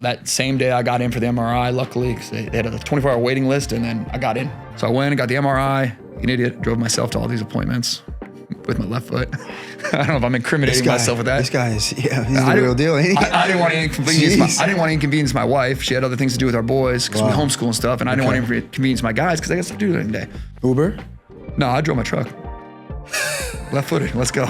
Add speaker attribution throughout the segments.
Speaker 1: that same day I got in for the MRI, luckily, because they had a 24-hour waiting list, and then I got in. So I went and got the MRI. An idiot, drove myself to all these appointments with my left foot. I don't know if I'm incriminating myself with that.
Speaker 2: This guy is, he's the real deal, ain't he?
Speaker 1: I didn't want to inconvenience my wife. She had other things to do with our boys because we homeschool and stuff, and I didn't want to inconvenience my guys because they got stuff to do during the day.
Speaker 2: Uber?
Speaker 1: No, I drove my truck. Left-footed, let's go.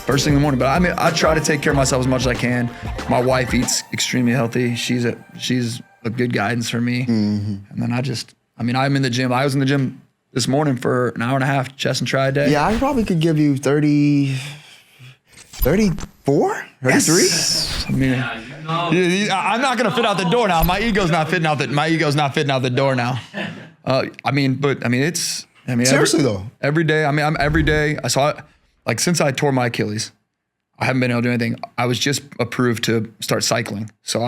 Speaker 1: First thing in the morning, but I try to take care of myself as much as I can. My wife eats extremely healthy. She's a good guidance for me. And then I'm in the gym. I was in the gym this morning for an hour and a half, chest and tri day.
Speaker 2: Yeah, I probably could give you 30, 34, 33.
Speaker 1: Yes. I mean, I'm not gonna fit out the door now. My ego's not fitting out the door now.
Speaker 2: Seriously though.
Speaker 1: Every day. I'm every day. I saw it. Like since I tore my Achilles, I haven't been able to do anything. I was just approved to start cycling. So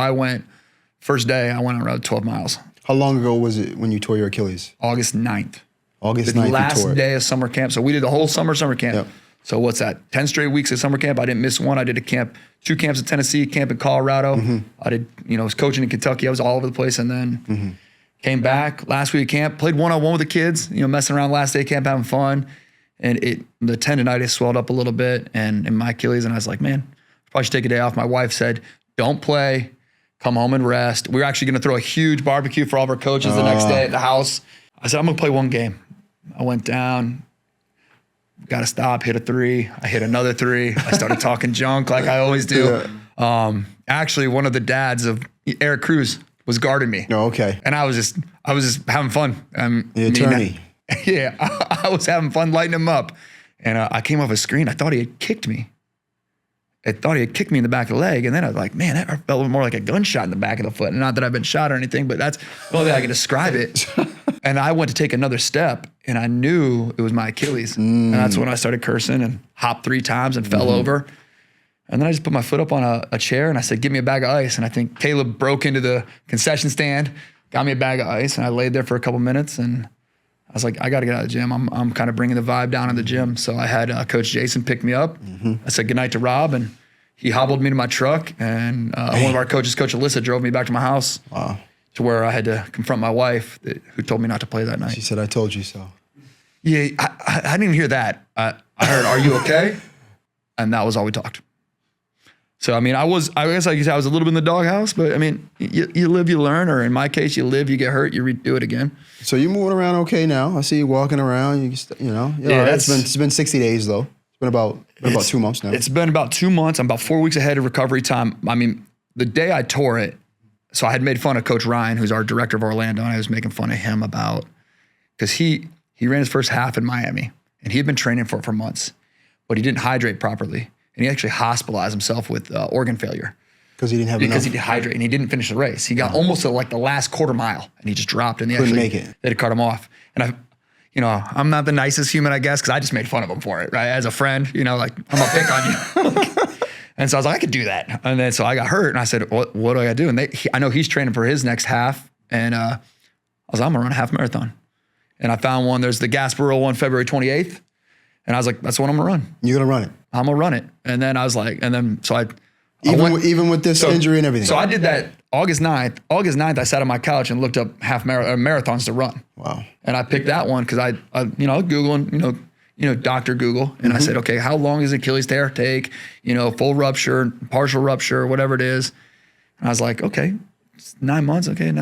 Speaker 1: first day, I went around 12 miles.
Speaker 2: How long ago was it when you tore your Achilles?
Speaker 1: August 9th.
Speaker 2: August 9th,
Speaker 1: the last day of summer camp. So we did the whole summer camp.
Speaker 2: Yep.
Speaker 1: So what's that? 10 straight weeks of summer camp. I didn't miss one. I did two camps in Tennessee, camp in Colorado. I did, I was coaching in Kentucky. I was all over the place. And then came back last week of camp, played one-on-one with the kids, messing around last day of camp, having fun. And the tendonitis swelled up a little bit and in my Achilles. And I was like, man, probably should take a day off. My wife said, don't play, come home and rest. We were actually going to throw a huge barbecue for all of our coaches the next day at the house. I said, I'm going to play one game. I went down, got to stop, hit a three. I hit another three. I started talking junk like I always do. Yeah. Actually, one of the dads of Eric Cruz was guarding me.
Speaker 2: Oh, okay.
Speaker 1: And I was just having fun.
Speaker 2: The attorney.
Speaker 1: Yeah, I was having fun lighting him up. And I came off a screen. I thought he had kicked me. I thought he had kicked me in the back of the leg. And then I was like, man, that felt more like a gunshot in the back of the foot. And not that I've been shot or anything, but that's the only way I can describe it. And I went to take another step and I knew it was my Achilles. And that's when I started cursing and hopped 3 times and fell over. And then I just put my foot up on a chair and I said, give me a bag of ice. And I think Caleb broke into the concession stand, got me a bag of ice. And I laid there for a couple minutes and I was like, I got to get out of the gym. I'm kind of bringing the vibe down in the gym. So I had Coach Jason pick me up. I said goodnight to Rob, and he hobbled me to my truck. And one of our coaches, Coach Alyssa, drove me back to my house. Wow. To where I had to confront my wife, who told me not to play that night.
Speaker 2: She said, I told you so.
Speaker 1: Yeah, I didn't hear that. I heard, are you okay? And that was all we talked. So, I guess like you said, I was a little bit in the doghouse, but you live, you learn, or in my case, you live, you get hurt, you redo it again.
Speaker 2: So you're moving around okay now. I see you walking around, Yeah, it's been 60 days though. It's been about 2 months now.
Speaker 1: It's been about 2 months. I'm about 4 weeks ahead of recovery time. The day I tore it, so I had made fun of Coach Ryan, who's our director of Orlando, and I was making fun of him because he ran his first half in Miami, and he had been training for it for months, but he didn't hydrate properly. And he actually hospitalized himself with organ failure.
Speaker 2: Because he didn't have enough?
Speaker 1: Because he dehydrated and he didn't finish the race. He got almost to like the last quarter mile and he just dropped and
Speaker 2: couldn't make it.
Speaker 1: They had to cut him off. And I'm not the nicest human, I guess, because I just made fun of him for it, right? As a friend, like I'm gonna pick on you. And so I was like, I could do that. And then so I got hurt and I said, what do I gotta do? And I know he's training for his next half. And I was like, I'm gonna run a half marathon. And I found one, there's the Gasparilla one, February 28th. And I was like, that's the one I'm gonna run.
Speaker 2: You're gonna run it?
Speaker 1: I'm gonna run it. And then I was like,
Speaker 2: even with this injury and everything.
Speaker 1: So I did that August 9th. August 9th, I sat on my couch and looked up marathons to run. Wow. And I picked that one because I Googling, Dr. Google. And I said, okay, how long does Achilles tear take? Full rupture, partial rupture, whatever it is. And I was like, okay, it's 9 months. Okay,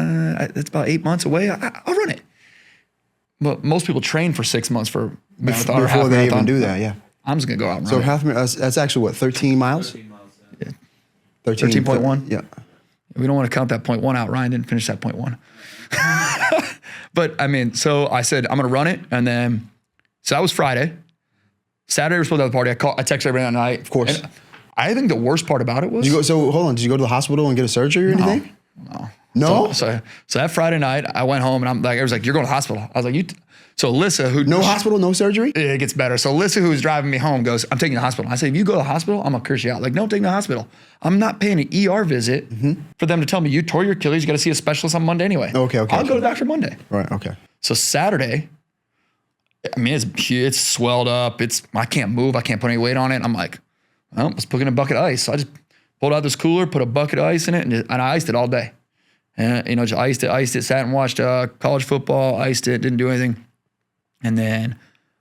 Speaker 1: it's about 8 months away. I'll run it. But most people train for 6 months for marathon
Speaker 2: before they even do that, yeah.
Speaker 1: I'm just going to go out and
Speaker 2: run
Speaker 1: it.
Speaker 2: Half marathon, that's actually what, 13 miles?
Speaker 3: 13 miles,
Speaker 1: yeah. 13.1?
Speaker 2: Yeah.
Speaker 1: We don't want to count that 0.1 out. Ryan didn't finish that 0.1. But so I said, I'm going to run it. And then, so that was Friday. Saturday, we were supposed to have a party. I texted everybody that night.
Speaker 2: Of course.
Speaker 1: And I think the worst part about it was.
Speaker 2: So hold on, did you go to the hospital and get a surgery or anything?
Speaker 1: No.
Speaker 2: No?
Speaker 1: So that Friday night, I went home and I was like, you're going to the hospital. I was like, So Alyssa, who
Speaker 2: no hospital, no surgery?
Speaker 1: It gets better. So Alyssa, who was driving me home, goes, I'm taking you to the hospital. I say, if you go to the hospital, I'm gonna curse you out. Like, no, take me to the hospital. I'm not paying an ER visit for them to tell me you tore your Achilles. You got to see a specialist on Monday anyway.
Speaker 2: Okay.
Speaker 1: I'll go to the doctor Monday.
Speaker 2: Right. Okay.
Speaker 1: So Saturday, I mean, it's swelled up. I can't move. I can't put any weight on it. I'm like, well, let's put in a bucket of ice. So I just pulled out this cooler, put a bucket of ice in it, and I iced it all day. And, just iced it, sat and watched college football, iced it, didn't do anything. And then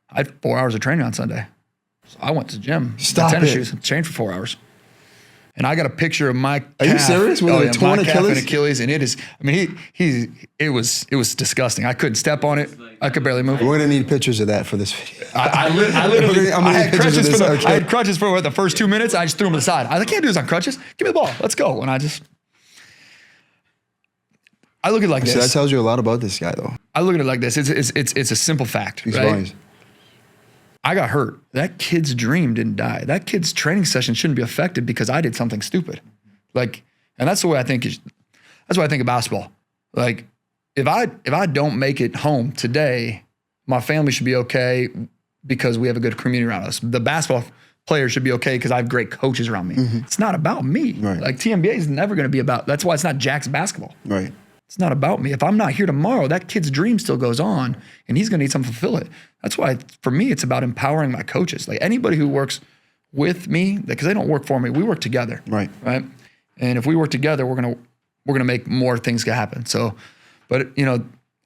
Speaker 1: I had 4 hours of training on Sunday. So I went to the gym.
Speaker 2: Stop
Speaker 1: tennis
Speaker 2: it.
Speaker 1: shoes, trained for 4 hours. And I got a picture of my calf.
Speaker 2: Are you serious? With a torn Achilles?
Speaker 1: Achilles, and it is. I mean, it was disgusting. I couldn't step on it. I could barely move.
Speaker 2: We're gonna need pictures of that for this video.
Speaker 1: I literally, I had crutches for the first 2 minutes. I just threw them to the side. I can't do this on crutches. Give me the ball. Let's go. And I look at it like this.
Speaker 2: So that tells you a lot about this guy, though.
Speaker 1: I look at it like this. It's a simple fact, right? I got hurt. That kid's dream didn't die. That kid's training session shouldn't be affected because I did something stupid. Like, and that's the way I think. That's what I think of basketball. Like, if I don't make it home today, my family should be okay because we have a good community around us. The basketball players should be okay because I have great coaches around me. It's not about me.
Speaker 2: Right.
Speaker 1: Like, TNBA is never going to be about. That's why it's not Jack's basketball.
Speaker 2: Right.
Speaker 1: It's not about me. If I'm not here tomorrow, that kid's dream still goes on and he's going to need something to fulfill it. That's why, for me, it's about empowering my coaches. Like, anybody who works with me, because they don't work for me, we work together. Right. And if we work together, we're going to make more things happen. So, but I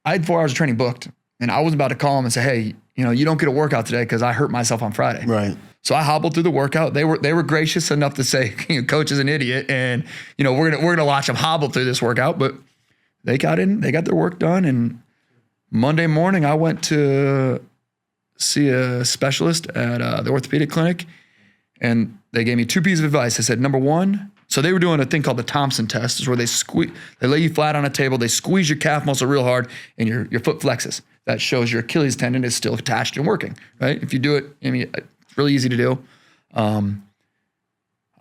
Speaker 1: had 4 hours of training booked and I was about to call them and say, hey, you don't get a workout today because I hurt myself on Friday. Right. So I hobbled through the workout. They were gracious enough to say, coach is an idiot, and we're gonna watch him hobble through this workout. But they got in, they got their work done, and Monday morning I went to see a specialist at the orthopedic clinic, and they gave me 2 pieces of advice. They said, number one, so they were doing a thing called the Thompson test, is where they lay you flat on a table, they squeeze your calf muscle real hard, and your foot flexes. That shows your Achilles tendon is still attached and working, right? If you do it, it's really easy to do. I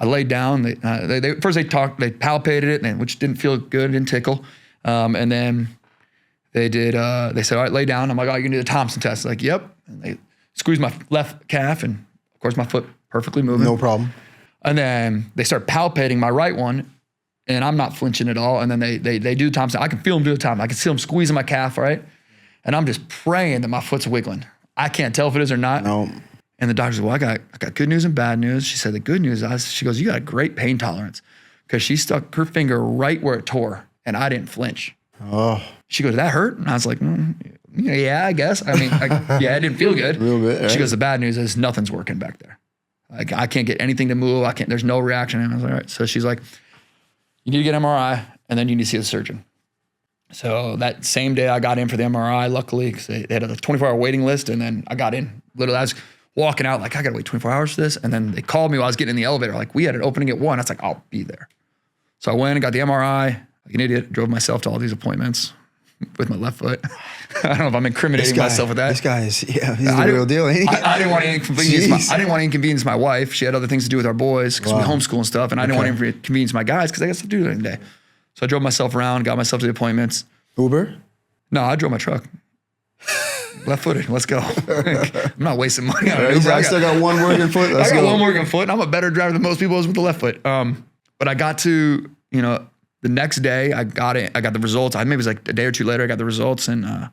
Speaker 1: laid down. They palpated it, which didn't feel good, didn't tickle. And then they said, all right, lay down. I'm like, oh, you can do the Thompson test. Like, yep. And they squeezed my left calf, and of course my foot perfectly moving.
Speaker 2: No problem.
Speaker 1: And then they start palpating my right one, and I'm not flinching at all. And then they do the Thompson. I can feel them do the Thompson. I can see them squeezing my calf, right? And I'm just praying that my foot's wiggling. I can't tell if it is or not.
Speaker 2: No.
Speaker 1: And the doctor said, well, I got good news and bad news. She said, the good news is, she goes, you got a great pain tolerance, because she stuck her finger right where it tore, and I didn't flinch. Oh. She goes, did that hurt? And I was like, yeah, I guess. Yeah, it didn't feel good. A little bit, right? She goes, the bad news is nothing's working back there. Like, I can't get anything to move. There's no reaction. And I was like, all right. So she's like, you need to get MRI, and then you need to see a surgeon. So that same day I got in for the MRI, luckily, because they had a 24-hour waiting list, and then I got in. Literally, I was walking out like, I got to wait 24 hours for this. And then they called me while I was getting in the elevator. Like, we had an opening at 1. I was like, I'll be there. So I went and got the MRI. Like an idiot, drove myself to all these appointments with my left foot. I don't know if I'm incriminating myself with that.
Speaker 2: This guy is, he's the real deal, ain't he?
Speaker 1: I didn't want to inconvenience my wife. She had other things to do with our boys because we homeschool and stuff, and I didn't want to inconvenience my guys because I got stuff to do during the day. So I drove myself around, got myself to the appointments.
Speaker 2: Uber?
Speaker 1: No, I drove my truck. Left-footed. Let's go. I'm not wasting money on Uber.
Speaker 2: I still got one working foot.
Speaker 1: I got one working foot, and I'm a better driver than most people is with the left foot. But I got to, the next day I got it. I got the results. Maybe it was like a day or two later I got the results. And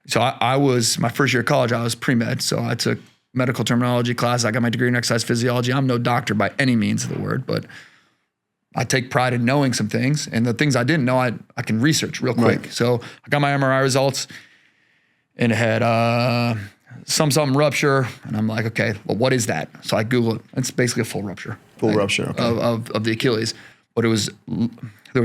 Speaker 1: so I was, my first year of college, I was pre-med. So I took medical terminology class. I got my degree in exercise physiology. I'm no doctor by any means of the word, but I take pride in knowing some things. And the things I didn't know, I can research real quick. Right. So I got my MRI results, and it had something rupture. And I'm like, okay, well, what is that? So I Google it. It's basically a full rupture.
Speaker 2: Rupture, okay.
Speaker 1: Of the Achilles. But there was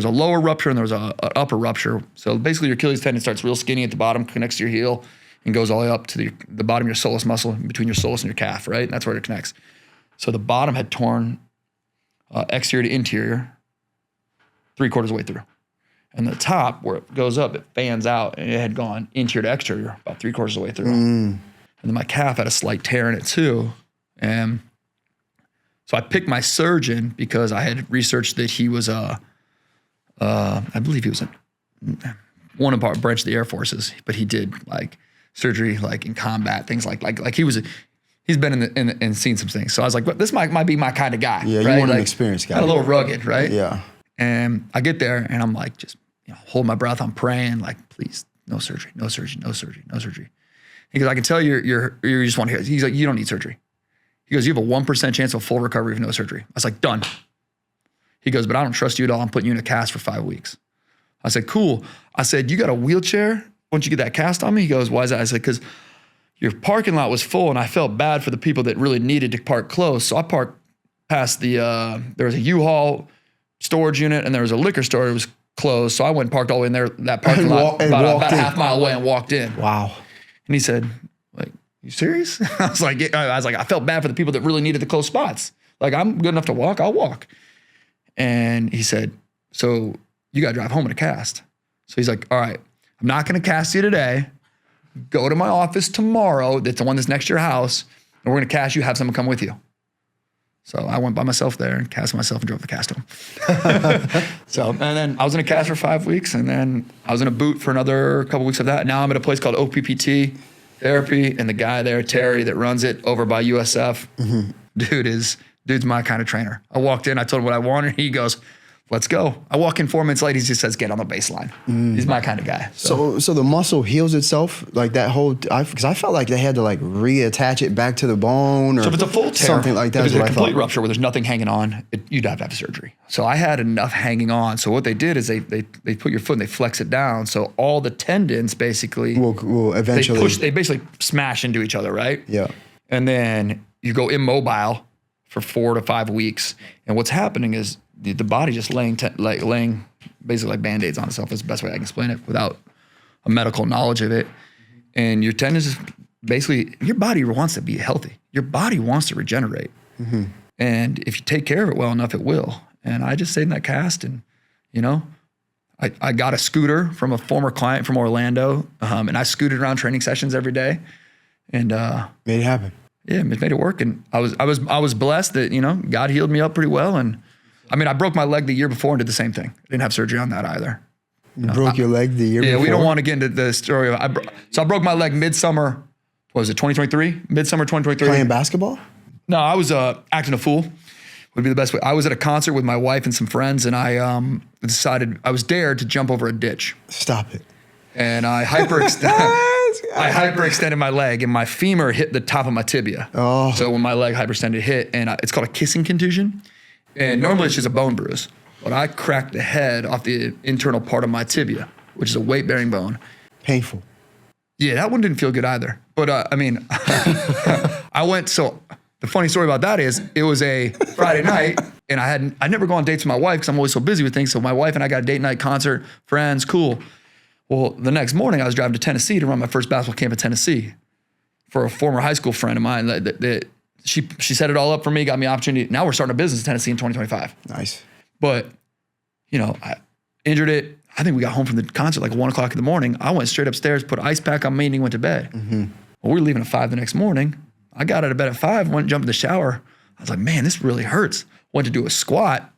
Speaker 1: a lower rupture and there was an upper rupture. So basically your Achilles tendon starts real skinny at the bottom, connects to your heel, and goes all the way up to the bottom of your soleus muscle, between your soleus and your calf, right? And that's where it connects. So the bottom had torn exterior to interior 3/4 of the way through. And the top, where it goes up, it fans out, and it had gone interior to exterior about 3/4 of the way through. And then my calf had a slight tear in it too. And so I picked my surgeon because I had researched that he was I believe he was one branch of the Air Forces, but he did surgery, like in combat, things like he's been in and seen some things. So I was like, well, this might be my kind of guy.
Speaker 2: Yeah,
Speaker 1: right?
Speaker 2: You want
Speaker 1: like,
Speaker 2: an experienced guy.
Speaker 1: Kind of a little rugged, right?
Speaker 2: Yeah.
Speaker 1: And I get there and I'm like, just hold my breath. I'm praying, like, please, no surgery, no surgery, no surgery, no surgery. He goes, I can tell you just want to hear. He's like, you don't need surgery. He goes, you have a 1% chance of full recovery with no surgery. I was like, done. He goes, but I don't trust you at all. I'm putting you in a cast for 5 weeks. I said, cool. I said, you got a wheelchair once you get that cast on me? He goes, why is that? I said, because your parking lot was full and I felt bad for the people that really needed to park close. So I parked past there was a U-Haul storage unit and there was a liquor store that was closed. So I went and parked all the way in there, that parking lot, about a half mile away and walked in.
Speaker 2: Wow.
Speaker 1: And he said, like, you serious? I was like, I felt bad for the people that really needed the close spots. Like, I'm good enough to walk, I'll walk. And he said, so you got to drive home in a cast. So he's like, all right, I'm not going to cast you today. Go to my office tomorrow. That's the one that's next to your house. And we're going to cast you, have someone come with you. So I went by myself there and cast myself and drove the cast home. And then I was in a cast for 5 weeks and then I was in a boot for another couple weeks of that. Now I'm at a place called OPPT Therapy and the guy there, Terry, that runs it over by USF, dude's my kind of trainer. I walked in, I told him what I wanted. He goes, let's go. I walk in 4 minutes late. He just says, get on the baseline. He's my kind of guy.
Speaker 2: So the muscle heals itself like that whole, because I felt like they had to like reattach it back to the bone or
Speaker 1: so if it's a full tear,
Speaker 2: something like that.
Speaker 1: If it's a complete rupture where there's nothing hanging on, you'd have to have surgery. So I had enough hanging on. So what they did is they put your foot and they flex it down. So all the tendons basically
Speaker 2: will eventually,
Speaker 1: they basically smash into each other, right?
Speaker 2: Yeah.
Speaker 1: And then you go immobile for 4 to 5 weeks. And what's happening is the body just laying basically like Band-Aids on itself is the best way I can explain it without a medical knowledge of it. And your tendons is basically, your body wants to be healthy. Your body wants to regenerate. And if you take care of it well enough, it will. And I just stayed in that cast and, I got a scooter from a former client from Orlando and I scooted around training sessions every day and
Speaker 2: made it happen.
Speaker 1: Yeah, it made it work. And I was blessed that, God healed me up pretty well. And I mean, I broke my leg the year before and did the same thing. I didn't have surgery on that either.
Speaker 2: You broke your leg the year before?
Speaker 1: Yeah, we don't want to get into the story. So I broke my leg midsummer, what was it, 2023? Midsummer 2023.
Speaker 2: Playing basketball?
Speaker 1: No, I was acting a fool, would be the best way. I was at a concert with my wife and some friends and I decided, I was dared to jump over a ditch.
Speaker 2: Stop it.
Speaker 1: And I hyperextended my leg and my femur hit the top of my tibia.
Speaker 2: Oh.
Speaker 1: So when my leg hyperextended hit, and it's called a kissing contusion. And normally it's just a bone bruise, but I cracked the head off the internal part of my tibia, which is a weight-bearing bone.
Speaker 2: Painful.
Speaker 1: Yeah, that one didn't feel good either. But so the funny story about that is it was a Friday night and I'd never go on dates with my wife because I'm always so busy with things. So my wife and I got a date night, concert, friends, cool. Well, the next morning I was driving to Tennessee to run my first basketball camp in Tennessee for a former high school friend of mine that she set it all up for me, got me an opportunity. Now we're starting a business in Tennessee in 2025.
Speaker 2: Nice.
Speaker 1: But, I injured it. I think we got home from the concert like 1 o'clock in the morning. I went straight upstairs, put an ice pack on me and he went to bed. Well, we were leaving at 5 the next morning. I got out of bed at 5, went and jumped in the shower. I was like, man, this really hurts. Went to do a squat,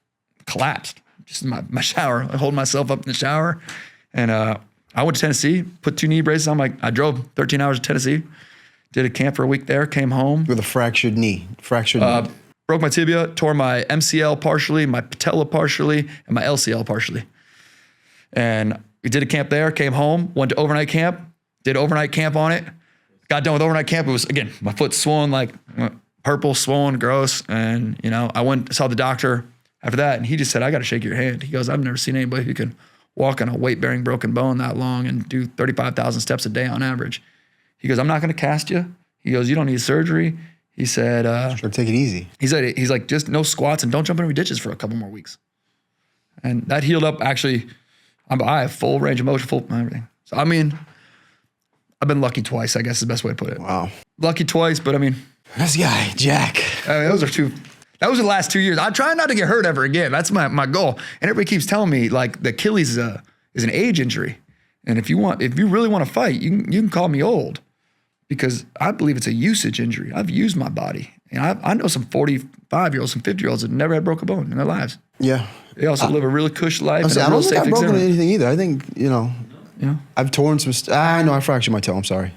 Speaker 1: collapsed just in my shower. I hold myself up in the shower. And I went to Tennessee, put 2 knee braces on. I drove 13 hours to Tennessee. Did a camp for a week there, came home.
Speaker 2: With a fractured knee.
Speaker 1: Broke my tibia, tore my MCL partially, my patella partially, and my LCL partially. And we did a camp there, came home, went to overnight camp, did overnight camp on it. Got done with overnight camp. It was, again, my foot swollen, like purple, swollen, gross. And, I went, saw the doctor after that, and he just said, I got to shake your hand. He goes, I've never seen anybody who can walk on a weight-bearing broken bone that long and do 35,000 steps a day on average. He goes, I'm not going to cast you. He goes, you don't need surgery. He said,
Speaker 2: sure, take it easy.
Speaker 1: He's like, just no squats and don't jump in any ditches for a couple more weeks. And that healed up. Actually, I have full range of motion, full everything. So, I've been lucky twice, I guess is the best way to put it.
Speaker 2: Wow.
Speaker 1: Lucky twice, but
Speaker 2: this guy, Jack.
Speaker 1: That was the last 2 years. I try not to get hurt ever again. That's my goal. And everybody keeps telling me like the Achilles is an age injury. And if you really want to fight, you can call me old. Because I believe it's a usage injury. I've used my body. And I know some 45-year-olds, some 50-year-olds that never had broke a bone in their lives.
Speaker 2: Yeah.
Speaker 1: They also live a really cush life.
Speaker 2: I don't think I've broken anything either. I think, I've torn some, I fractured my toe. I'm sorry.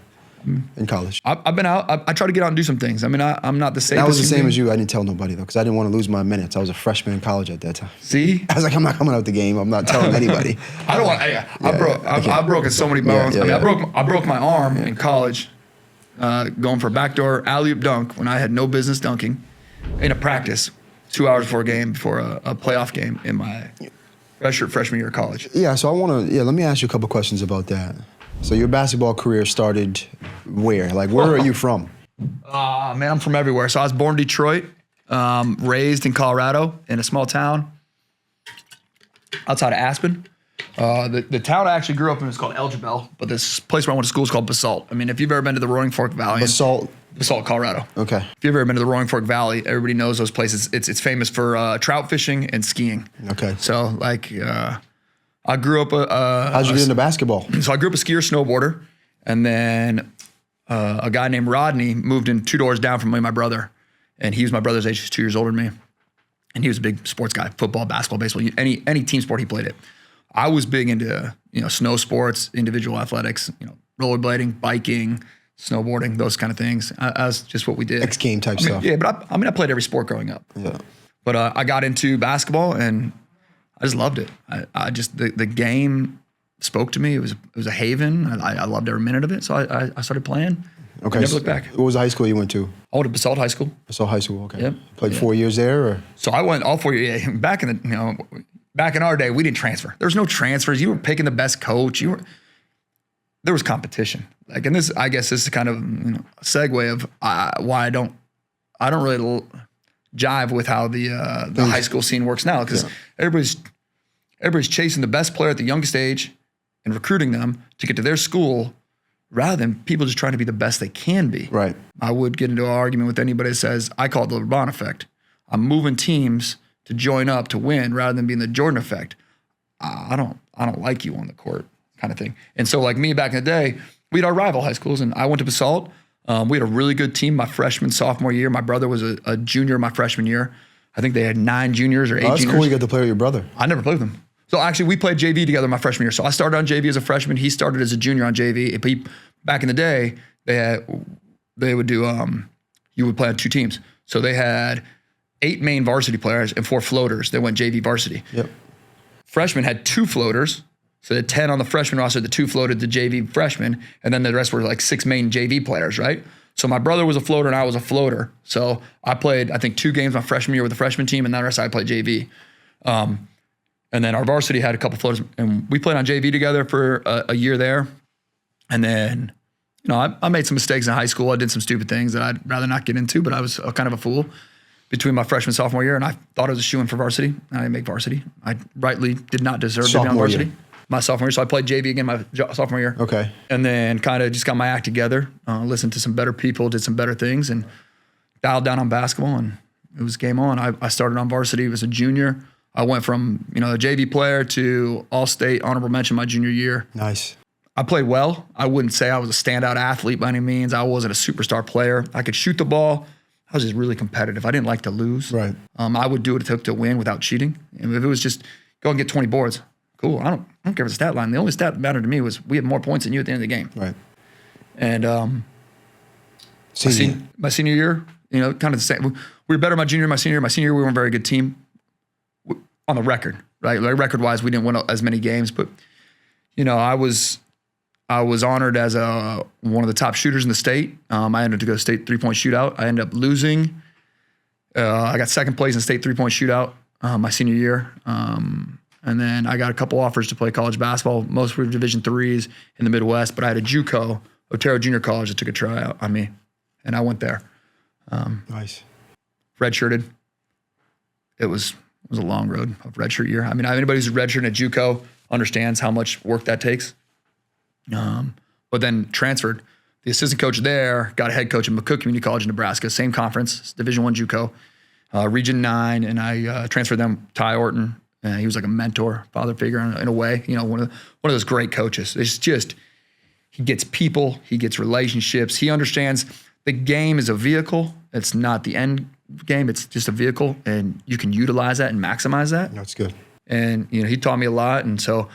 Speaker 2: in college?
Speaker 1: I've been out. I try to get out and do some things. I mean, I'm not the safest.
Speaker 2: I was the same as you. I didn't tell nobody, though, because I didn't want to lose my minutes. I was a freshman in college at that time.
Speaker 1: See?
Speaker 2: I was like, I'm not coming out the game. I'm not telling anybody.
Speaker 1: I don't want. I've broken so many bones. I broke my arm in college, going for a backdoor alley-oop dunk when I had no business dunking, in a practice, 2 hours before a game, before a playoff game in my freshman year of college.
Speaker 2: Yeah. So let me ask you a couple questions about that. So your basketball career started where? Like, where are you from?
Speaker 1: Man, I'm from everywhere. So I was born in Detroit, raised in Colorado in a small town outside of Aspen. The town I actually grew up in is called Elgibel, but this place where I went to school is called Basalt. I mean, if you've ever been to the Roaring Fork Valley.
Speaker 2: Basalt,
Speaker 1: Colorado.
Speaker 2: Okay.
Speaker 1: If you've ever been to the Roaring Fork Valley, everybody knows those places. It's famous for trout fishing and skiing.
Speaker 2: Okay.
Speaker 1: So like, I grew up
Speaker 2: how'd you get into basketball?
Speaker 1: So I grew up a skier, snowboarder, and then a guy named Rodney moved in 2 doors down from me and my brother, and he was my brother's age. He's 2 years older than me, and he was a big sports guy: football, basketball, baseball, any team sport he played it. I was big into snow sports, individual athletics, rollerblading, biking, snowboarding, those kind of things. I was just what we did.
Speaker 2: X game type stuff.
Speaker 1: Yeah, but I played every sport growing up.
Speaker 2: Yeah.
Speaker 1: But I got into basketball and I just loved it. I just the game spoke to me. It was a haven. I loved every minute of it. So I started playing.
Speaker 2: Okay.
Speaker 1: Never looked back.
Speaker 2: What was the high school you went to?
Speaker 1: I went to Basalt High School.
Speaker 2: Basalt High School. Okay.
Speaker 1: Yep.
Speaker 2: Played 4 years there, or?
Speaker 1: So I went all 4 years. Yeah, back in our day, we didn't transfer. There was no transfers. You were picking the best coach. There was competition. Like, and this, I guess, this is kind of a segue of why I don't really jive with how the high school scene works now, because everybody's chasing the best player at the youngest age and recruiting them to get to their school, rather than people just trying to be the best they can be.
Speaker 2: Right.
Speaker 1: I would get into an argument with anybody that says, I call it the LeBron effect. I'm moving teams to join up to win rather than being the Jordan effect. I don't like you on the court, kind of thing. And so, like me back in the day, we had our rival high schools, and I went to Basalt. We had a really good team my freshman, sophomore year. My brother was a junior my freshman year. I think they had 9 juniors or 8 juniors.
Speaker 2: That's cool. You got to play with your brother.
Speaker 1: I never played with him. So actually, we played JV together my freshman year. So I started on JV as a freshman. He started as a junior on JV. Back in the day, they would do you would play on 2 teams. So they had 8 main varsity players and 4 floaters that went JV varsity.
Speaker 2: Yep.
Speaker 1: Freshmen had 2 floaters. So the 10 on the freshman roster, the 2 floated the JV freshmen, and then the rest were like 6 main JV players, right? So my brother was a floater and I was a floater. So I played, I think, 2 games my freshman year with the freshman team, and then the rest I played JV. And then our varsity had a couple floaters, and we played on JV together for a year there. And then, I made some mistakes in high school. I did some stupid things that I'd rather not get into, but I was kind of a fool between my freshman and sophomore year, and I thought I was a shoo-in for varsity. I didn't make varsity. I rightly did not deserve to be on varsity. My sophomore year, so I played JV again my sophomore year.
Speaker 2: Okay.
Speaker 1: And then kind of just got my act together, listened to some better people, did some better things, and dialed down on basketball, and it was game on. I started on varsity as a junior. I went from, a JV player to all-state honorable mention my junior year.
Speaker 2: Nice.
Speaker 1: I played well. I wouldn't say I was a standout athlete by any means. I wasn't a superstar player. I could shoot the ball. I was just really competitive. I didn't like to lose.
Speaker 2: Right.
Speaker 1: I would do what it took to win without cheating. And if it was just go and get 20 boards, cool. I don't care if it's a stat line. The only stat that mattered to me was we had more points than you at the end of the game.
Speaker 2: Right.
Speaker 1: And my senior year, kind of the same. We were better my junior, my senior year. My senior year, we weren't a very good team on the record, right? Like record-wise, we didn't win as many games, but I was honored as one of the top shooters in the state. I ended up to go state 3-point shootout. I ended up losing. I got second place in state 3-point shootout my senior year. And then I got a couple offers to play college basketball. Most were Division IIIs in the Midwest, but I had a JUCO, Otero Junior College, that took a tryout on me, and I went there.
Speaker 2: Nice.
Speaker 1: Redshirted. It was a long road of redshirt year. I mean, anybody who's redshirted at JUCO understands how much work that takes. But then transferred. The assistant coach there got a head coach at McCook Community College in Nebraska, same conference, Division I JUCO, Region 9, and I transferred them. Ty Orton, he was like a mentor, father figure in a way. One of those great coaches. It's just he gets people, he gets relationships, he understands the game is a vehicle. It's not the end game. It's just a vehicle, and you can utilize that and maximize that.
Speaker 2: That's good.
Speaker 1: And he taught me a lot, and so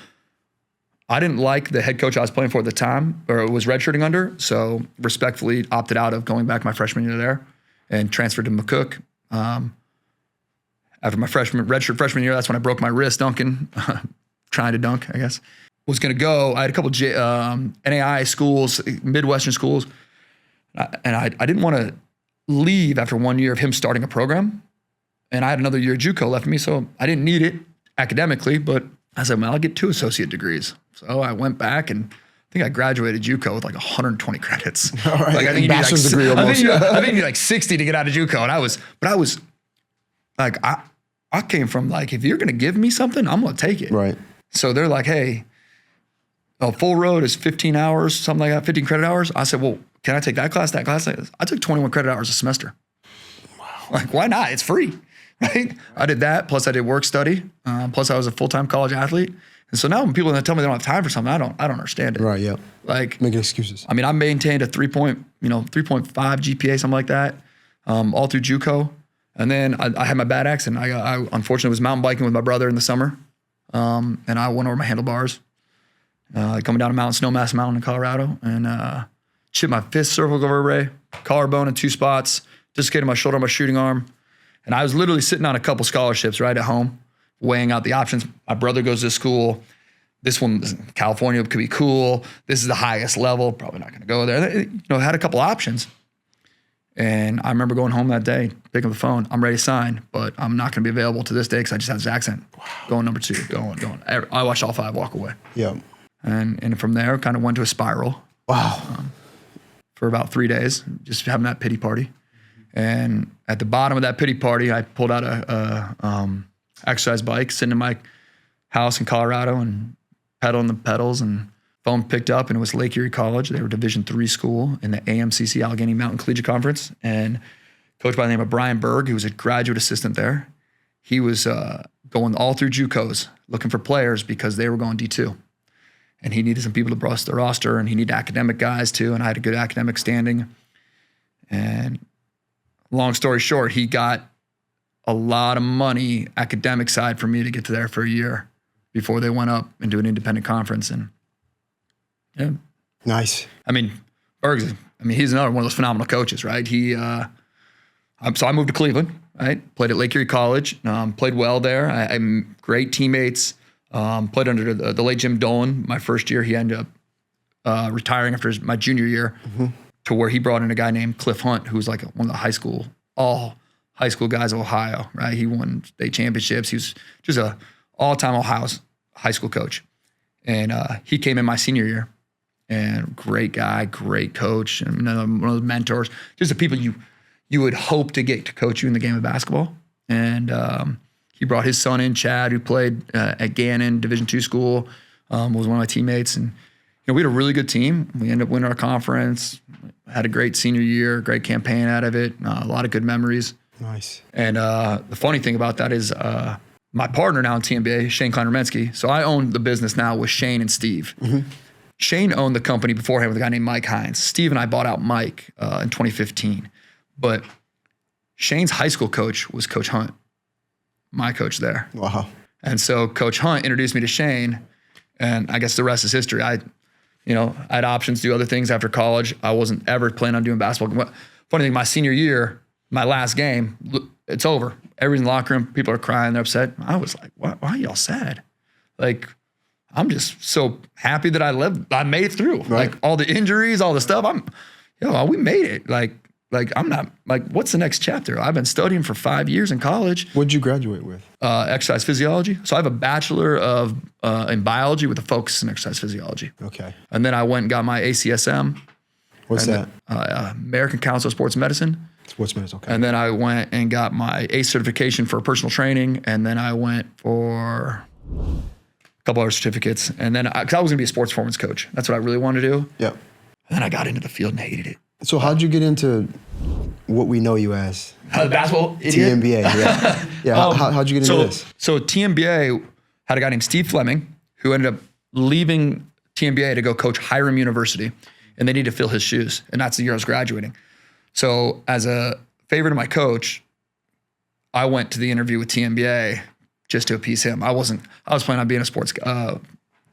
Speaker 1: I didn't like the head coach I was playing for at the time, or was redshirting under, so respectfully opted out of going back my freshman year there and transferred to McCook. After my redshirt freshman year, that's when I broke my wrist dunking, trying to dunk, I guess. Was going to go. I had a couple NAI schools, Midwestern schools, and I didn't want to leave after 1 year of him starting a program. And I had another year of JUCO left for me, so I didn't need it academically, but I said, well, I'll get 2 associate degrees. So I went back and I think I graduated JUCO with like 120 credits.
Speaker 2: All right.
Speaker 1: Like I think
Speaker 2: bachelor's degree almost.
Speaker 1: I think you need like 60 to get out of JUCO. And I was like, I came from like, if you're going to give me something, I'm going to take it.
Speaker 2: Right.
Speaker 1: So they're like, hey, a full road is 15 hours, something like that, 15 credit hours. I said, well, can I take that class, that class? I took 21 credit hours a semester. Wow. Like, why not? It's free, right? I did that. Plus I did work study. Plus I was a full-time college athlete. And so now when people tell me they don't have time for something, I don't understand it.
Speaker 2: Right, yeah.
Speaker 1: Like
Speaker 2: making excuses.
Speaker 1: I mean, I maintained a 3.5 GPA, something like that, all through JUCO. And then I had my bad accident. I unfortunately was mountain biking with my brother in the summer. And I went over my handlebars, coming down a mountain, Snowmass Mountain in Colorado, and chipped my fifth cervical vertebrae, collarbone in 2 spots, dislocated my shoulder, my shooting arm. And I was literally sitting on a couple scholarships right at home, weighing out the options. My brother goes to school. This one, California, could be cool. This is the highest level. Probably not going to go there. I had a couple options. And I remember going home that day, picking up the phone. I'm ready to sign, but I'm not going to be available to this day because I just had this accident. Wow. Going number 2, going. I watched all 5 walk away.
Speaker 2: Yeah.
Speaker 1: And from there, kind of went to a spiral.
Speaker 2: Wow.
Speaker 1: For about 3 days, just having that pity party. And at the bottom of that pity party, I pulled out a exercise bike, sitting in my house in Colorado and pedaling the pedals, and phone picked up, and it was Lake Erie College. They were Division III school in the AMCC, Allegheny Mountain Collegiate Conference, and coach by the name of Brian Berg, who was a graduate assistant there. He was going all through JUCOs looking for players because they were going D2. And he needed some people to brush the roster, and he needed academic guys too, and I had a good academic standing. And long story short, he got a lot of money academic side for me to get to there for a year before they went up and do an independent conference. And yeah.
Speaker 2: Nice.
Speaker 1: I mean, Berg's, he's another one of those phenomenal coaches, right? So I moved to Cleveland, right? Played at Lake Erie College, played well there. I great teammates, played under the late Jim Dolan my first year. He ended up retiring after my junior year, to where he brought in a guy named Cliff Hunt, who was like one of the all high school guys of Ohio, right? He won state championships. He was just a all-time Ohio high school coach. And he came in my senior year. And great guy, great coach, and one of those mentors, just the people you would hope to get to coach you in the game of basketball. And he brought his son in, Chad, who played at Gannon Division II school, was one of my teammates. And we had a really good team. We ended up winning our conference, had a great senior year, great campaign out of it, a lot of good memories.
Speaker 2: Nice.
Speaker 1: And the funny thing about that is my partner now in TMBA, Shane Kleiner-Mensky. So I own the business now with Shane and Steve. Shane owned the company beforehand with a guy named Mike Hines. Steve and I bought out Mike in 2015. But Shane's high school coach was Coach Hunt, my coach there.
Speaker 2: Wow.
Speaker 1: And so Coach Hunt introduced me to Shane, and I guess the rest is history. I had options to do other things after college. I wasn't ever planning on doing basketball. Funny thing, my senior year, my last game, it's over. Everyone's in the locker room, people are crying, they're upset. I was like, why are y'all sad? Like, I'm just so happy that I made it through.
Speaker 2: Right.
Speaker 1: Like all the injuries, all the stuff. We made it. Like I'm not, like, what's the next chapter? I've been studying for 5 years in college.
Speaker 2: What'd you graduate with?
Speaker 1: Exercise physiology. So I have a bachelor in biology with a focus in exercise physiology.
Speaker 2: Okay.
Speaker 1: And then I went and got my ACSM.
Speaker 2: What's that?
Speaker 1: American Council of Sports Medicine.
Speaker 2: Sports medicine, okay.
Speaker 1: And then I went and got my ACE certification for personal training. And then I went for a couple other certificates. And then, because I was going to be a sports performance coach. That's what I really wanted to do.
Speaker 2: Yep.
Speaker 1: And then I got into the field and hated it.
Speaker 2: So how'd you get into what we know you as?
Speaker 1: The basketball idiot?
Speaker 2: TMBA, yeah. Yeah, how'd you get into this?
Speaker 1: So TMBA had a guy named Steve Fleming who ended up leaving TMBA to go coach Hiram University, and they needed to fill his shoes. And that's the year I was graduating. So as a favor to my coach, I went to the interview with TMBA just to appease him. I was planning on being a sports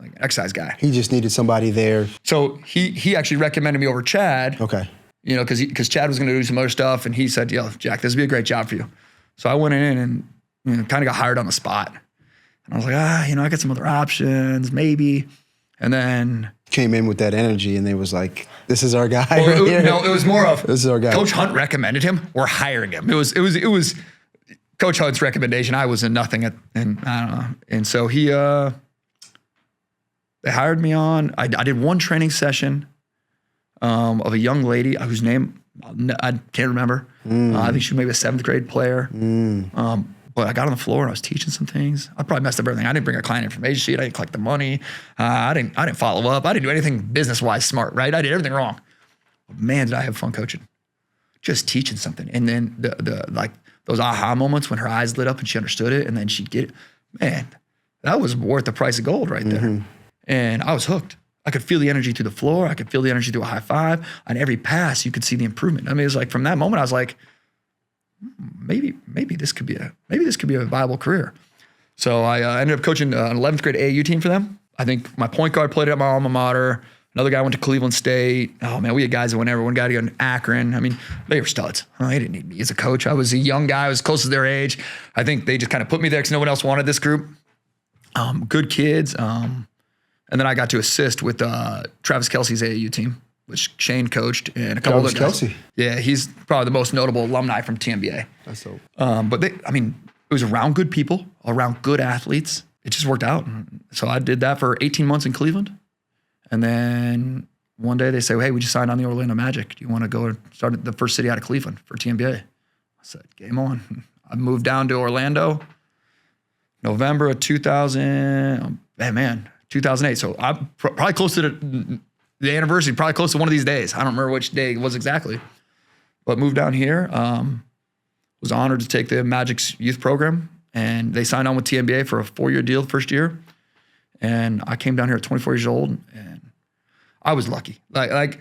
Speaker 1: like an exercise guy.
Speaker 2: He just needed somebody there.
Speaker 1: So he actually recommended me over Chad.
Speaker 2: Okay.
Speaker 1: You know, because Chad was going to do some other stuff, and he said, "Yo, Jack, this would be a great job for you." So I went in and kind of got hired on the spot. And I was like, I got some other options, maybe. And then
Speaker 2: came in with that energy, and they was like, "This is our guy."
Speaker 1: No, it was more of
Speaker 2: this is our guy.
Speaker 1: Coach Hunt recommended him. We're hiring him. It was Coach Hunt's recommendation. I was in nothing, and I don't know. And so they hired me on. I did one training session of a young lady whose name I can't remember. I think she was maybe a 7th grade player. But I got on the floor and I was teaching some things. I probably messed up everything. I didn't bring a client information sheet. I didn't collect the money. I didn't follow up. I didn't do anything business-wise smart, right? I did everything wrong. But man, did I have fun coaching. Just teaching something. And then the like those aha moments when her eyes lit up and she understood it and then she'd get it. Man, that was worth the price of gold right there. And I was hooked. I could feel the energy through the floor. I could feel the energy through a high five. On every pass, you could see the improvement. I mean, it was like from that moment, I was like, maybe this could be a viable career. So I ended up coaching an 11th grade AAU team for them. I think my point guard played at my alma mater. Another guy went to Cleveland State. Oh man, we had guys that went everywhere. One guy to go to Akron. I mean, they were studs. They didn't need me as a coach. I was a young guy. I was close to their age. I think they just kind of put me there because no one else wanted this group. Good kids. And then I got to assist with Travis Kelce's AAU team, which Shane coached, and a couple of other guys. Kelce. Yeah, he's probably the most notable alumni from TMBA.
Speaker 2: That's dope.
Speaker 1: But it was around good people, around good athletes. It just worked out. So I did that for 18 months in Cleveland. And then one day they say, hey, we just signed on the Orlando Magic. Do you want to go and start at the first city out of Cleveland for TMBA? I said, game on. I moved down to Orlando, November of 2008. So I'm probably close to the anniversary, probably close to one of these days. I don't remember which day it was exactly. But moved down here, was honored to take the Magic's youth program. And they signed on with TMBA for a 4-year deal the first year. And I came down here at 24 years old, and I was lucky. Like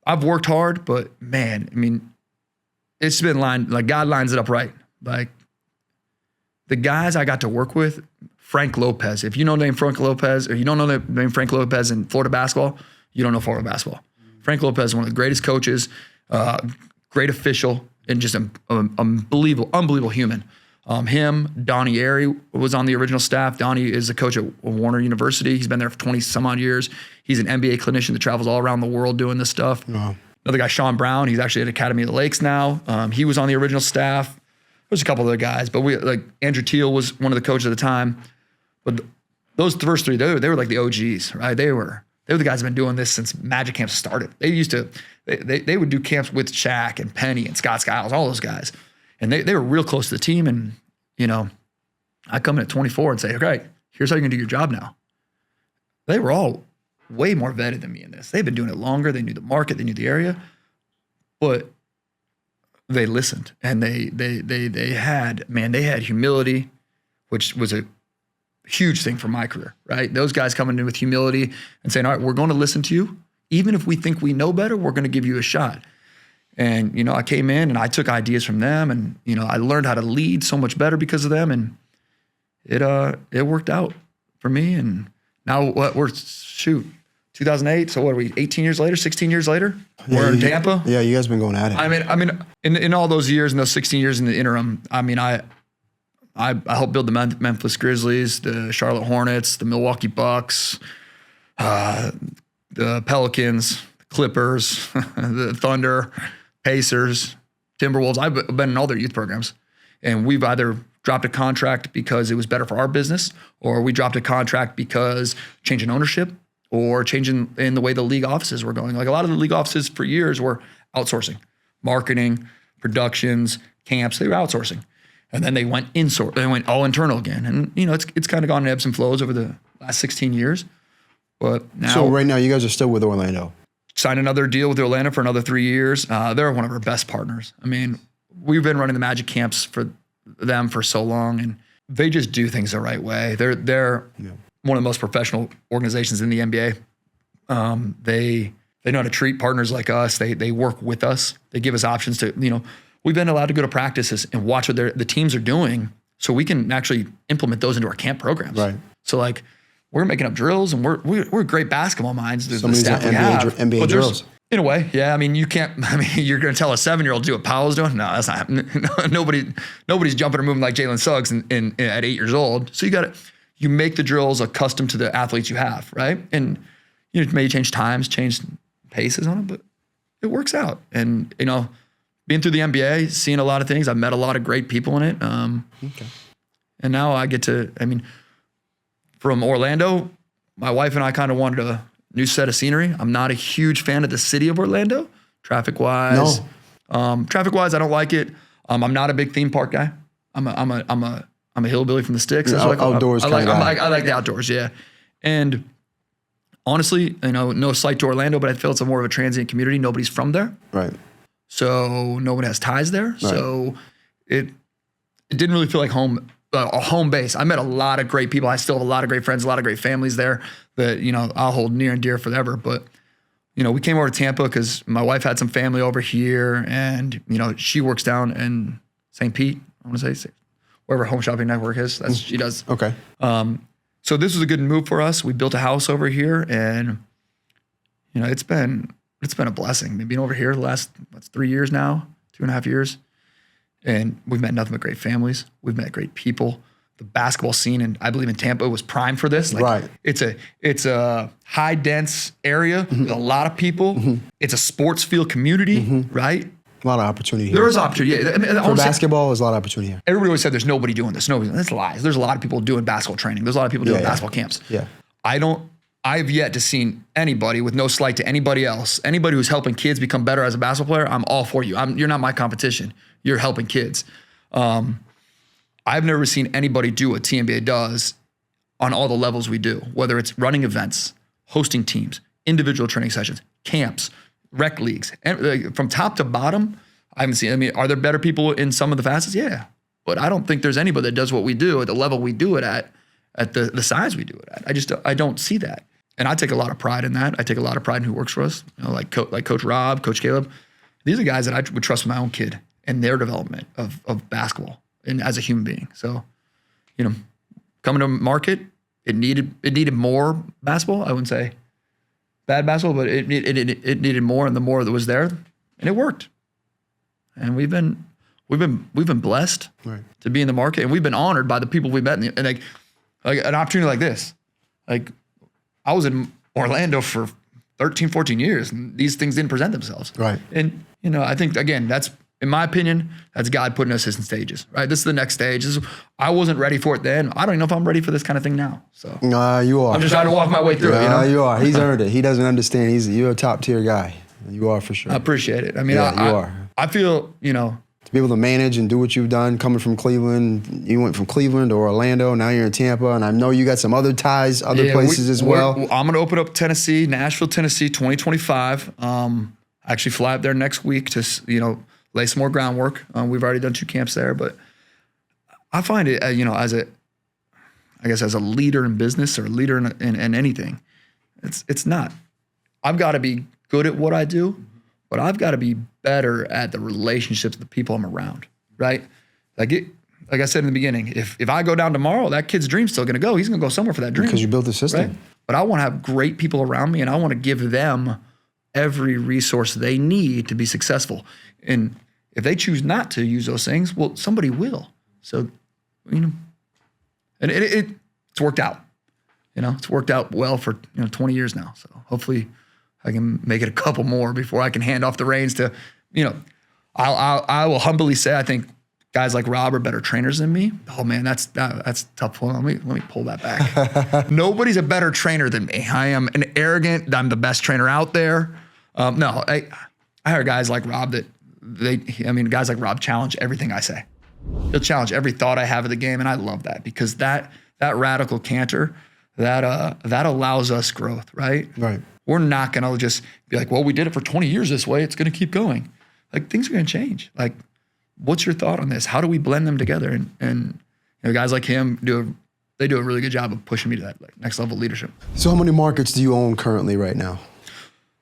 Speaker 1: I've worked hard, but man, I mean, it's been God lines it up right. Like the guys I got to work with, Frank Lopez. If you know the name Frank Lopez, or you don't know the name Frank Lopez in Florida basketball, you don't know Florida basketball. Frank Lopez is one of the greatest coaches, great official, and just an unbelievable human. Him, Donnie Airy was on the original staff. Donnie is a coach at Warner University. He's been there for 20 some odd years. He's an NBA clinician that travels all around the world doing this stuff. Wow. Another guy, Sean Brown, he's actually at Academy of the Lakes now. He was on the original staff. There's a couple other guys, but Andrew Teal was one of the coaches at the time. But those first three, they were like the OGs, right? They were the guys that have been doing this since Magic camps started. They used to, they would do camps with Shaq and Penny and Scott Skiles, all those guys. And they were real close to the team. And, I come in at 24 and say, okay, here's how you're going to do your job now. They were all way more vetted than me in this. They've been doing it longer. They knew the market. They knew the area. But they listened. And they had humility, which was a huge thing for my career, right? Those guys coming in with humility and saying, all right, we're going to listen to you. Even if we think we know better, we're going to give you a shot. And, I came in and I took ideas from them, and, I learned how to lead so much better because of them. And it worked out for me. And now we're 2008. So what are we, 18 years later, 16 years later? Yeah, we're in Tampa.
Speaker 2: Yeah, you guys been going at it.
Speaker 1: I mean, in all those years, in those 16 years in the interim, I helped build the Memphis Grizzlies, the Charlotte Hornets, the Milwaukee Bucks, the Pelicans, the Clippers, the Thunder, Pacers, Timberwolves. I've been in all their youth programs, and we've either dropped a contract because it was better for our business, or we dropped a contract because changing ownership or changing in the way the league offices were going. Like a lot of the league offices for years were outsourcing, marketing, productions, camps. They were outsourcing, and then they went They went all internal again. And it's kind of gone in ebbs and flows over the last 16 years. But now,
Speaker 2: so right now, you guys are still with Orlando.
Speaker 1: Signed another deal with Orlando for another 3 years. They're one of our best partners. I mean, we've been running the Magic camps for them for so long, and they just do things the right way. They're one of the most professional organizations in the NBA. They know how to treat partners like us. They work with us. They give us options to, we've been allowed to go to practices and watch what the teams are doing, so we can actually implement those into our camp programs.
Speaker 2: Right.
Speaker 1: So we're making up drills, and we're great basketball minds. The
Speaker 2: Some of these
Speaker 1: staff we
Speaker 2: NBA,
Speaker 1: have.
Speaker 2: NBA drills.
Speaker 1: In a way, yeah. I mean, you can't. I mean, you're going to tell a 7-year-old to do what Powell's doing? No, that's not happening. Nobody's jumping or moving like Jalen Suggs at 8 years old. So you make the drills accustomed to the athletes you have, right? And you know, maybe change times, change paces on it, but it works out. And you know, being through the NBA, seeing a lot of things, I've met a lot of great people in it.
Speaker 2: Okay.
Speaker 1: And now I get to. I mean, from Orlando, my wife and I kind of wanted a new set of scenery. I'm not a huge fan of the city of Orlando, traffic-wise.
Speaker 2: No.
Speaker 1: Traffic-wise, I don't like it. I'm not a big theme park guy. I'm a hillbilly from the sticks.
Speaker 2: Outdoors kind of guy.
Speaker 1: I like the outdoors, yeah. And honestly, you know, no slight to Orlando, but I feel it's more of a transient community. Nobody's from there.
Speaker 2: Right.
Speaker 1: So no one has ties there. Right. So it didn't really feel like a home base. I met a lot of great people. I still have a lot of great friends, a lot of great families there that, you know, I'll hold near and dear forever. But, you know, we came over to Tampa because my wife had some family over here, and, you know, she works down in St. Pete, I want to say, wherever Home Shopping Network is. That's she does.
Speaker 2: Okay.
Speaker 1: So this was a good move for us. We built a house over here, and, you know, it's been a blessing. Being over here the last 3 years now, 2.5 years. And we've met nothing but great families. We've met great people. The basketball scene, and I believe in Tampa, was prime for this. Like,
Speaker 2: right.
Speaker 1: It's a high dense area with a lot of people. It's a sports field community, right?
Speaker 2: A lot of opportunity here.
Speaker 1: There is opportunity. Yeah. I mean,
Speaker 2: for basketball, there's a lot of opportunity here.
Speaker 1: Everybody always said there's nobody doing this. That's lies. There's a lot of people doing basketball training. There's a lot of people doing basketball camps.
Speaker 2: Yeah.
Speaker 1: I've yet to seen anybody, with no slight to anybody else, anybody who's helping kids become better as a basketball player. I'm all for you. You're not my competition. You're helping kids. I've never seen anybody do what TNBA does on all the levels we do, whether it's running events, hosting teams, individual training sessions, camps, rec leagues, and from top to bottom. I haven't seen. I mean, are there better people in some of the facets? Yeah, but I don't think there's anybody that does what we do at the level we do it at the size we do it at. I don't see that. And I take a lot of pride in that. I take a lot of pride in who works for us, you know, like Coach Rob, Coach Caleb. These are guys that I would trust with my own kid and their development of basketball and as a human being. So, you know, coming to market, it needed more basketball. I wouldn't say bad basketball, but it needed more, and the more that was there, and it worked. And we've been blessed to be in the market, and we've been honored by the people we've met, and like an opportunity like this. Like, I was in Orlando for 13, 14 years, and these things didn't present themselves.
Speaker 2: Right.
Speaker 1: And, you know, I think, again, that's, in my opinion, that's God putting us in stages, right? This is the next stage. I wasn't ready for it then. I don't even know if I'm ready for this kind of thing now. So
Speaker 2: you are.
Speaker 1: I'm just trying to walk my way through it, you know?
Speaker 2: You are. He's earned it. He doesn't understand. You're a top tier guy. You are for sure.
Speaker 1: I appreciate it. I mean,
Speaker 2: you are.
Speaker 1: I feel, you know,
Speaker 2: to be able to manage and do what you've done, coming from Cleveland, you went from Cleveland to Orlando, now you're in Tampa, and I know you got some other ties, other places as well.
Speaker 1: I'm going to open up Nashville, Tennessee, 2025. I actually fly up there next week to, you know, lay some more groundwork. We've already done 2 camps there, but I find it, you know, as a leader in business or a leader in anything, it's not. I've got to be good at what I do, but I've got to be better at the relationships with the people I'm around, right? Like I said in the beginning, if I go down tomorrow, that kid's dream's still going to go. He's going to go somewhere for that dream.
Speaker 2: Because you built the system.
Speaker 1: Right? But I want to have great people around me, and I want to give them every resource they need to be successful. And if they choose not to use those things, well, somebody will. So, you know, and it's worked out. You know, it's worked out well for, 20 years now. So hopefully I can make it a couple more before I can hand off the reins to, I will humbly say I think guys like Rob are better trainers than me. Oh man, that's tough. Let me pull that back. Nobody's a better trainer than me. I am an arrogant. I'm the best trainer out there. No, I heard guys like Rob guys like Rob challenge everything I say. He'll challenge every thought I have of the game, and I love that because that radical canter that allows us growth, right?
Speaker 2: Right.
Speaker 1: We're not gonna just be like, well, we did it for 20 years this way. It's gonna keep going. Like things are gonna change. Like, what's your thought on this? How do we blend them together? And guys like him do a really good job of pushing me to that next level of leadership.
Speaker 2: So how many markets do you own currently right now?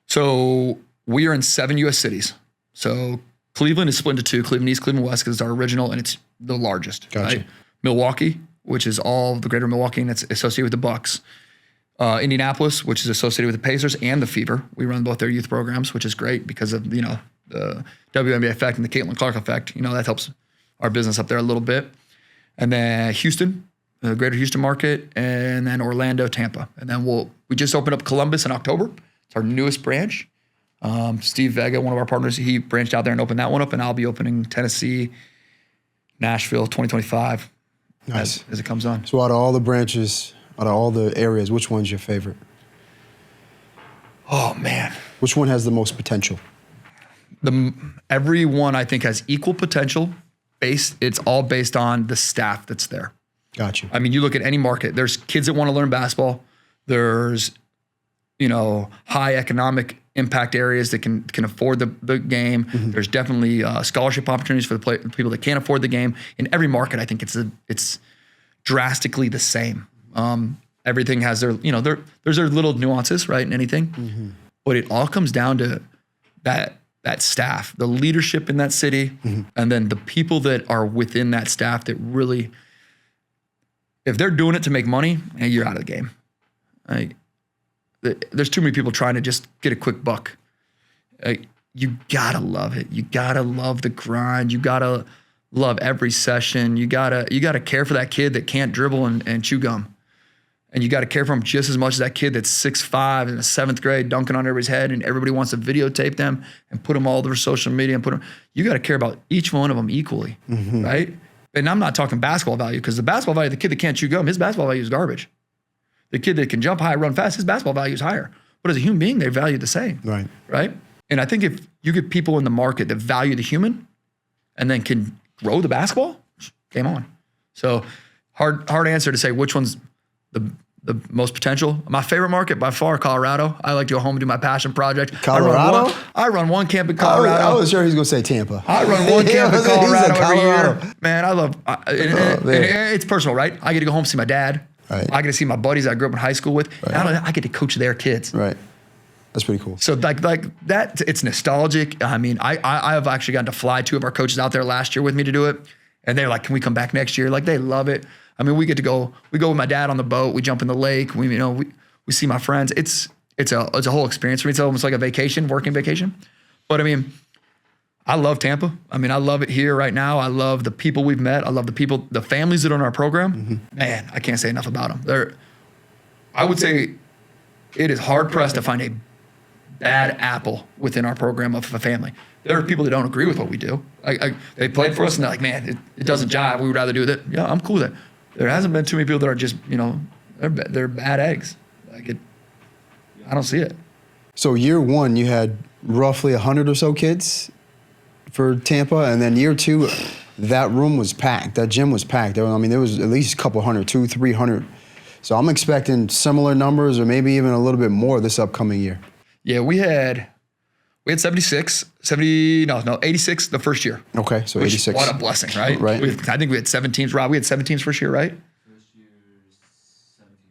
Speaker 1: So we are in 7 U.S. cities. So Cleveland is split into 2, Cleveland East, Cleveland West, because it's our original and it's the largest.
Speaker 2: Gotcha.
Speaker 1: Right? Milwaukee, which is all the greater Milwaukee, and it's associated with the Bucks. Indianapolis, which is associated with the Pacers and the Fever. We run both their youth programs, which is great because of, the WNBA effect and the Caitlin Clark effect. That helps our business up there a little bit. And then Houston, the greater Houston market, and then Orlando, Tampa. And then we just opened up Columbus in October. It's our newest branch. Steve Vega, one of our partners, he branched out there and opened that one up, and I'll be opening Tennessee, Nashville, 2025 as it comes on.
Speaker 2: So out of all the branches, out of all the areas, which one's your favorite?
Speaker 1: Oh, man.
Speaker 2: Which one has the most potential?
Speaker 1: Every one, I think, has equal potential. It's all based on the staff that's there.
Speaker 2: Got you.
Speaker 1: I mean, you look at any market, there's kids that want to learn basketball. There's, high economic impact areas that can afford the game. Mm-hmm. There's definitely scholarship opportunities for the people that can't afford the game. In every market, I think it's drastically the same. Everything has their, there's their little nuances, right, in anything. Mm-hmm. But it all comes down to that staff, the leadership in that city, mm-hmm. and then the people that are within that staff that really, if they're doing it to make money, you're out of the game. There's too many people trying to just get a quick buck. You gotta love it. You gotta love the grind. You gotta love every session. You gotta care for that kid that can't dribble and chew gum. And you got to care for them just as much as that kid that's 6'5" in the 7th grade dunking on everybody's head and everybody wants to videotape them and put them all over social media and you got to care about each one of them equally, mm-hmm. right? And I'm not talking basketball value, because the basketball value, the kid that can't chew gum, his basketball value is garbage. The kid that can jump high, run fast, his basketball value is higher. But as a human being, they're valued the same, right? And I think if you get people in the market that value the human and then can grow the basketball, game on. So hard answer to say which one's the most potential. My favorite market by far, Colorado. I like to go home and do my passion project.
Speaker 2: Colorado?
Speaker 1: I run one camp in Colorado.
Speaker 2: I was sure he was going to say Tampa.
Speaker 1: I run one camp in Colorado every year. Man, I love and it's personal, right? I get to go home and see my dad. Right. I get to see my buddies I grew up in high school with. Right. And I get to coach their kids.
Speaker 2: Right. That's pretty cool.
Speaker 1: So like that, it's nostalgic. I mean, I have actually gotten to fly 2 of our coaches out there last year with me to do it. And they're like, can we come back next year? Like, they love it. I mean, we go with my dad on the boat. We jump in the lake. We see my friends. It's a whole experience for me. It's almost like a vacation, working vacation. But I mean, I love Tampa. I mean, I love it here right now. I love the people we've met. I love the families that are in our program. Mm-hmm. Man, I can't say enough about them. I would say it is hard pressed to find a bad apple within our program of a family. There are people that don't agree with what we do. They played for us and they're like, man, it doesn't jive. We would rather do that. Yeah, I'm cool with that. There hasn't been too many people that are just, they're bad eggs. I don't see it.
Speaker 2: So year 1, you had roughly 100 or so kids for Tampa, and then year 2, that room was packed. That gym was packed. There was at least a couple hundred, 200, 300. So I'm expecting similar numbers or maybe even a little bit more this upcoming year.
Speaker 1: Yeah, we had 86 the first year.
Speaker 2: Okay, so 86.
Speaker 1: What a blessing, right?
Speaker 2: Right.
Speaker 1: I think we had 7 teams. Rob, we had 7 teams first year, right?
Speaker 3: First year,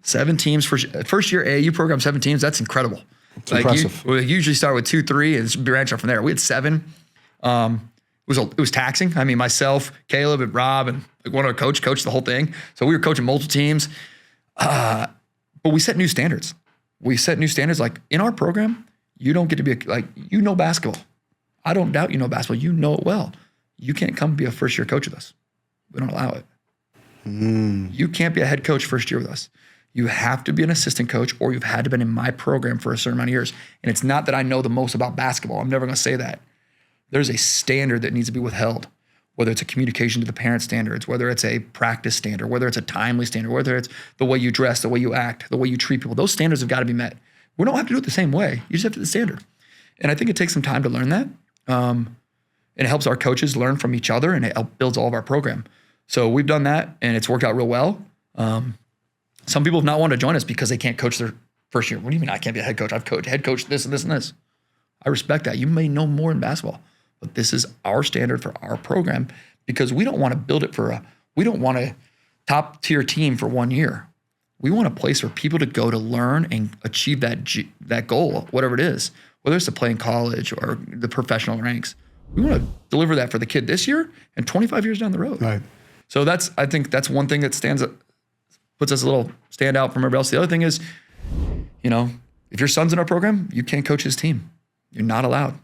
Speaker 1: 7 teams. First year AAU program, 7 teams. That's incredible.
Speaker 2: It's impressive.
Speaker 1: We usually start with 2, 3, and branch out from there. We had 7. It was taxing. I mean, myself, Caleb, and Rob, and one other coach coached the whole thing. So we were coaching multiple teams. But we set new standards. Like, in our program, you don't get to be basketball. I don't doubt you know basketball. You know it well. You can't come be a first-year coach with us. We don't allow it. You can't be a head coach first year with us. You have to be an assistant coach, or you've had to been in my program for a certain amount of years. And it's not that I know the most about basketball. I'm never going to say that. There's a standard that needs to be withheld, whether it's a communication to the parent standards, whether it's a practice standard, whether it's a timely standard, whether it's the way you dress, the way you act, the way you treat people. Those standards have got to be met. We don't have to do it the same way. You just have to do the standard. And I think it takes some time to learn that. And it helps our coaches learn from each other, and it builds all of our program. So we've done that, and it's worked out real well. Some people have not wanted to join us because they can't coach their first year. What do you mean I can't be a head coach? I've head coached this and this and this. I respect that. You may know more in basketball, but this is our standard for our program, because we don't want to build it we don't want a top tier team for 1 year. We want a place for people to go to learn and achieve that goal, whatever it is, whether it's to play in college or the professional ranks. We want to deliver that for the kid this year and 25 years down the road.
Speaker 2: Right.
Speaker 1: So I think that's one thing that puts us a little stand out from everybody else. The other thing is you know, if your son's in our program, you can't coach his team. You're not allowed.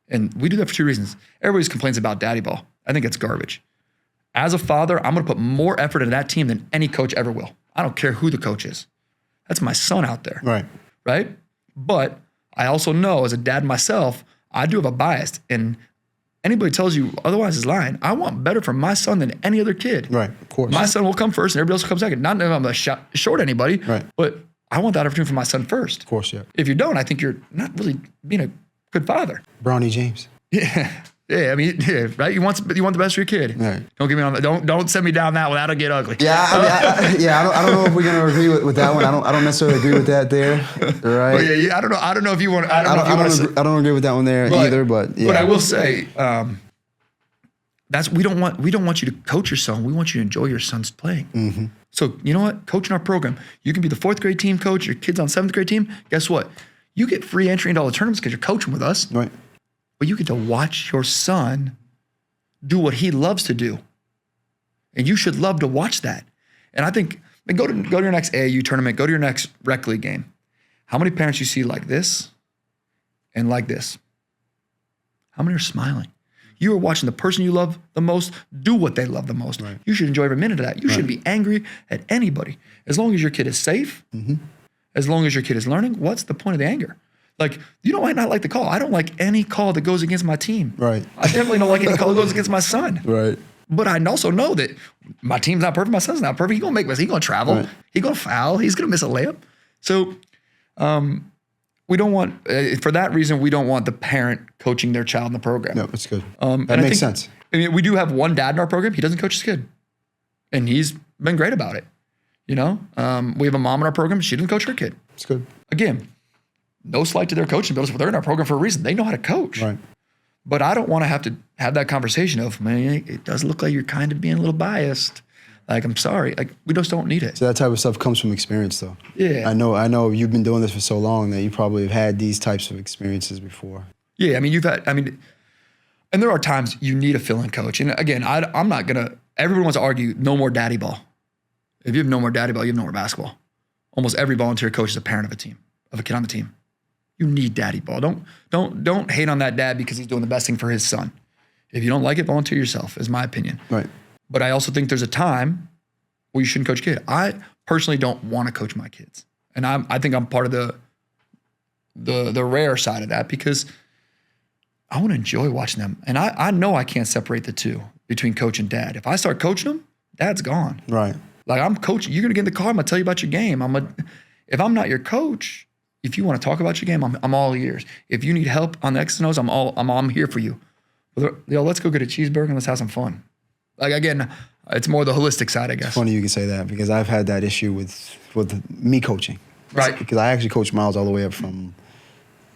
Speaker 1: And we do that for 2 reasons. Everybody complains about daddy ball. I think it's garbage. As a father, I'm going to put more effort into that team than any coach ever will. I don't care who the coach is. That's my son out there.
Speaker 2: Right.
Speaker 1: Right? But I also know as a dad myself, I do have a bias. And anybody tells you otherwise is lying. I want better for my son than any other kid.
Speaker 2: Right. Of course.
Speaker 1: My son will come first and everybody else will come second. Not that I'm going to short anybody,
Speaker 2: Right.
Speaker 1: but I want that opportunity for my son first.
Speaker 2: Of course, yeah.
Speaker 1: If you don't, I think you're not really being a good father.
Speaker 2: Bronny James.
Speaker 1: Yeah. Yeah, I mean, yeah, right? You want the best for your kid.
Speaker 2: Right.
Speaker 1: Don't get me on. Don't send me down that one. That'll get ugly.
Speaker 2: Yeah, I don't know if we're gonna agree with that one. I don't necessarily agree with that there. Right.
Speaker 1: But yeah, I don't know if you want. I
Speaker 2: don't agree with that one there either. But yeah.
Speaker 1: But I will say, we don't want you to coach your son. We want you to enjoy your son's playing.
Speaker 2: Mm-hmm.
Speaker 1: So you know what? Coaching our program, you can be the 4th grade team coach. Your kid's on 7th grade team. Guess what? You get free entry into all the tournaments because you're coaching with us.
Speaker 2: Right.
Speaker 1: But you get to watch your son do what he loves to do. And you should love to watch that. And I think, go to your next AAU tournament, go to your next rec league game. How many parents you see like this and like this? How many are smiling? You are watching the person you love the most do what they love the most.
Speaker 2: Right.
Speaker 1: You should enjoy every minute of that. You shouldn't be angry at anybody. As long as your kid is safe, as long as your kid is learning, what's the point of the anger? Like, you might not like the call. I don't like any call that goes against my team.
Speaker 2: Right.
Speaker 1: I definitely don't like any call that goes against my son.
Speaker 2: Right.
Speaker 1: But I also know that my team's not perfect. My son's not perfect. He's going to make mistakes. He's going to travel.
Speaker 2: Right.
Speaker 1: He's going to foul. He's going to miss a layup. So we don't want, for that reason, we don't want the parent coaching their child in the program.
Speaker 2: No, that's good.
Speaker 1: That
Speaker 2: makes sense.
Speaker 1: I mean, we do have one dad in our program. He doesn't coach his kid. And he's been great about it. You know, we have a mom in our program. She doesn't coach her kid.
Speaker 2: It's good.
Speaker 1: Again, no slight to their coaching abilities, but they're in our program for a reason. They know how to coach.
Speaker 2: Right.
Speaker 1: But I don't want to have that conversation of, man, it does look like you're kind of being a little biased. Like, I'm sorry. Like, we just don't need it.
Speaker 2: So that type of stuff comes from experience, though.
Speaker 1: Yeah.
Speaker 2: I know you've been doing this for so long that you probably have had these types of experiences before.
Speaker 1: Yeah, I mean, and there are times you need a fill-in coach. And again, I'm not going to, everyone wants to argue no more daddy ball. If you have no more daddy ball, you have no more basketball. Almost every volunteer coach is a parent of a team, of a kid on the team. You need daddy ball. Don't hate on that dad because he's doing the best thing for his son. If you don't like it, volunteer yourself, is my opinion.
Speaker 2: Right.
Speaker 1: But I also think there's a time where you shouldn't coach a kid. I personally don't want to coach my kids. And I think I'm part of the rare side of that because I want to enjoy watching them. And I know I can't separate the two between coach and dad. If I start coaching them, dad's gone.
Speaker 2: Right.
Speaker 1: Like, I'm coaching. You're going to get in the car. I'm going to tell you about your game. If I'm not your coach, if you want to talk about your game, I'm all ears. If you need help on the X's and O's, I'm here for you. Let's go get a cheeseburger and let's have some fun. Like, again, it's more the holistic side, I guess.
Speaker 2: It's funny you can say that because I've had that issue with me coaching.
Speaker 1: Right.
Speaker 2: Because I actually coached Miles all the way up from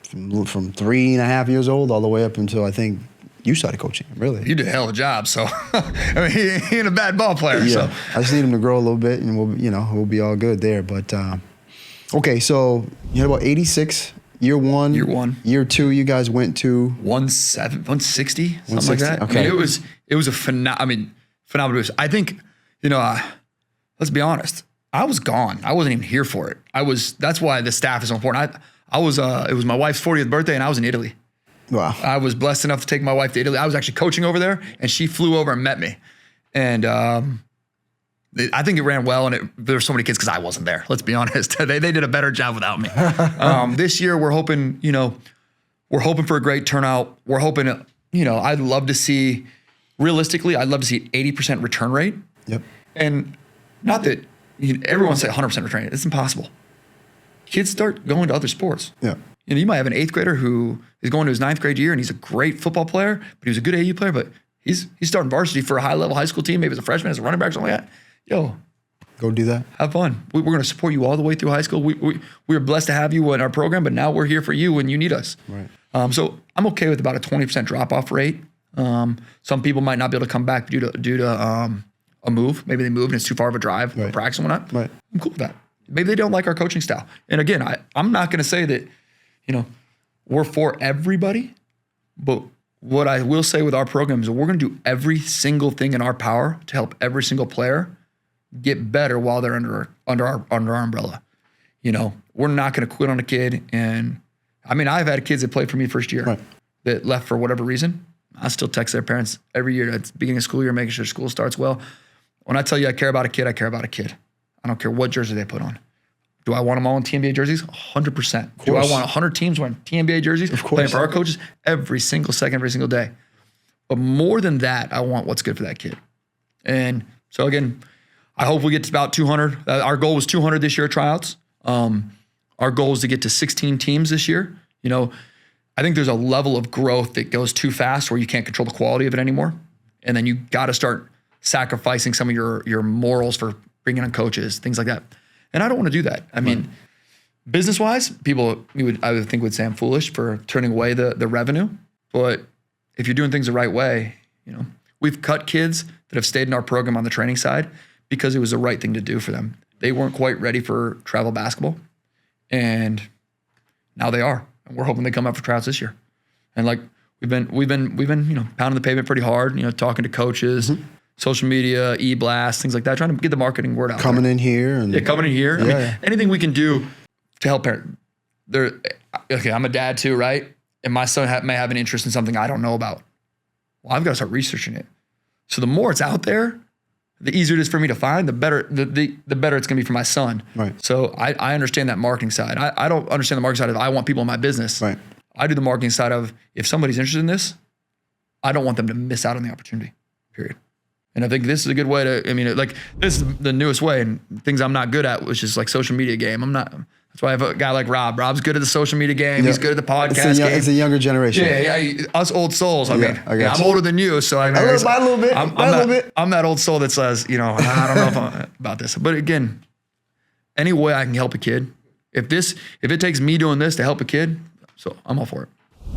Speaker 2: 3.5 years old all the way up until I think you started coaching him, really.
Speaker 1: You did a hell of a job, so I mean, he ain't a bad ball player.
Speaker 2: Yeah,
Speaker 1: So
Speaker 2: I just need him to grow a little bit, and we'll be all good there. But okay, so you had about 86 year one. Year two, you guys went to
Speaker 1: 160, something like that.
Speaker 2: Okay.
Speaker 1: I mean, it was a phenomenal boost. I think, let's be honest. I was gone. I wasn't even here for it. That's why the staff is so important. It was my wife's 40th birthday, and I was in Italy.
Speaker 2: Wow.
Speaker 1: I was blessed enough to take my wife to Italy. I was actually coaching over there, and she flew over and met me. And I think it ran well, and there were so many kids because I wasn't there. Let's be honest. They did a better job without me. This year, we're hoping for a great turnout. We're hoping, I'd love to see, realistically, I'd love to see 80% return rate.
Speaker 2: Yep.
Speaker 1: And not that everyone say 100% return rate. It's impossible. Kids start going to other sports.
Speaker 2: Yeah.
Speaker 1: You might have an 8th grader who is going to his 9th grade year and he's a great football player, but he was a good AU player, but he's starting varsity for a high-level high school team, maybe as a freshman, as a running back, something like that. Yo.
Speaker 2: Go do that.
Speaker 1: Have fun. We're going to support you all the way through high school. We're blessed to have you in our program, but now we're here for you when you need us.
Speaker 2: Right.
Speaker 1: So I'm okay with about a 20% drop-off rate. Some people might not be able to come back due to a move. Maybe they moved and it's too far of a drive for practice and whatnot.
Speaker 2: Right.
Speaker 1: I'm cool with that. Maybe they don't like our coaching style. And again, I'm not going to say that, we're for everybody, but what I will say with our program is we're going to do every single thing in our power to help every single player get better while they're under our umbrella. we're not going to quit on a kid. And I mean, I've had kids that played for me first year that left for whatever reason. I still text their parents every year at the beginning of school year, making sure school starts well. When I tell you I care about a kid, I care about a kid. I don't care what jersey they put on. Do I want them all in TNBA jerseys? 100%. Do I want 100 teams wearing TNBA jerseys? Of course. Playing for our coaches every single second, every single day. But more than that, I want what's good for that kid. And so again, I hope we get to about 200. Our goal was 200 this year at tryouts. Our goal is to get to 16 teams this year. I think there's a level of growth that goes too fast where you can't control the quality of it anymore. And then you got to start sacrificing some of your morals for bringing on coaches, things like that. And I don't want to do that. I mean, business-wise, people I would think would say I'm foolish for turning away the revenue. But if you're doing things the right way, we've cut kids that have stayed in our program on the training side because it was the right thing to do for them. They weren't quite ready for travel basketball, and now they are. And we're hoping they come up for tryouts this year. And like we've been pounding the pavement pretty hard, talking to coaches, social media, e-blast, things like that, trying to get the marketing word out.
Speaker 2: Coming in here.
Speaker 1: I mean, anything we can do to help parents. Okay, I'm a dad too, right? And my son may have an interest in something I don't know about. Well, I've got to start researching it. So the more it's out there, the easier it is for me to find, the better the better it's going to be for my son.
Speaker 2: Right.
Speaker 1: So I understand that marketing side. I don't understand the marketing side of I want people in my business.
Speaker 2: Right.
Speaker 1: I do the marketing side of if somebody's interested in this, I don't want them to miss out on the opportunity, period. And I think this is a good way to, this is the newest way, and things I'm not good at, which is like social media game. That's why I have a guy like Rob. Rob's good at the social media game. He's good at the podcast game.
Speaker 2: It's a younger generation.
Speaker 1: Yeah, us old souls. I'm
Speaker 2: you.
Speaker 1: older than you, so
Speaker 2: a little bit.
Speaker 1: I'm that old soul that says, I don't know about this. But again, any way I can help a kid, if it takes me doing this to help a kid, so I'm all for it.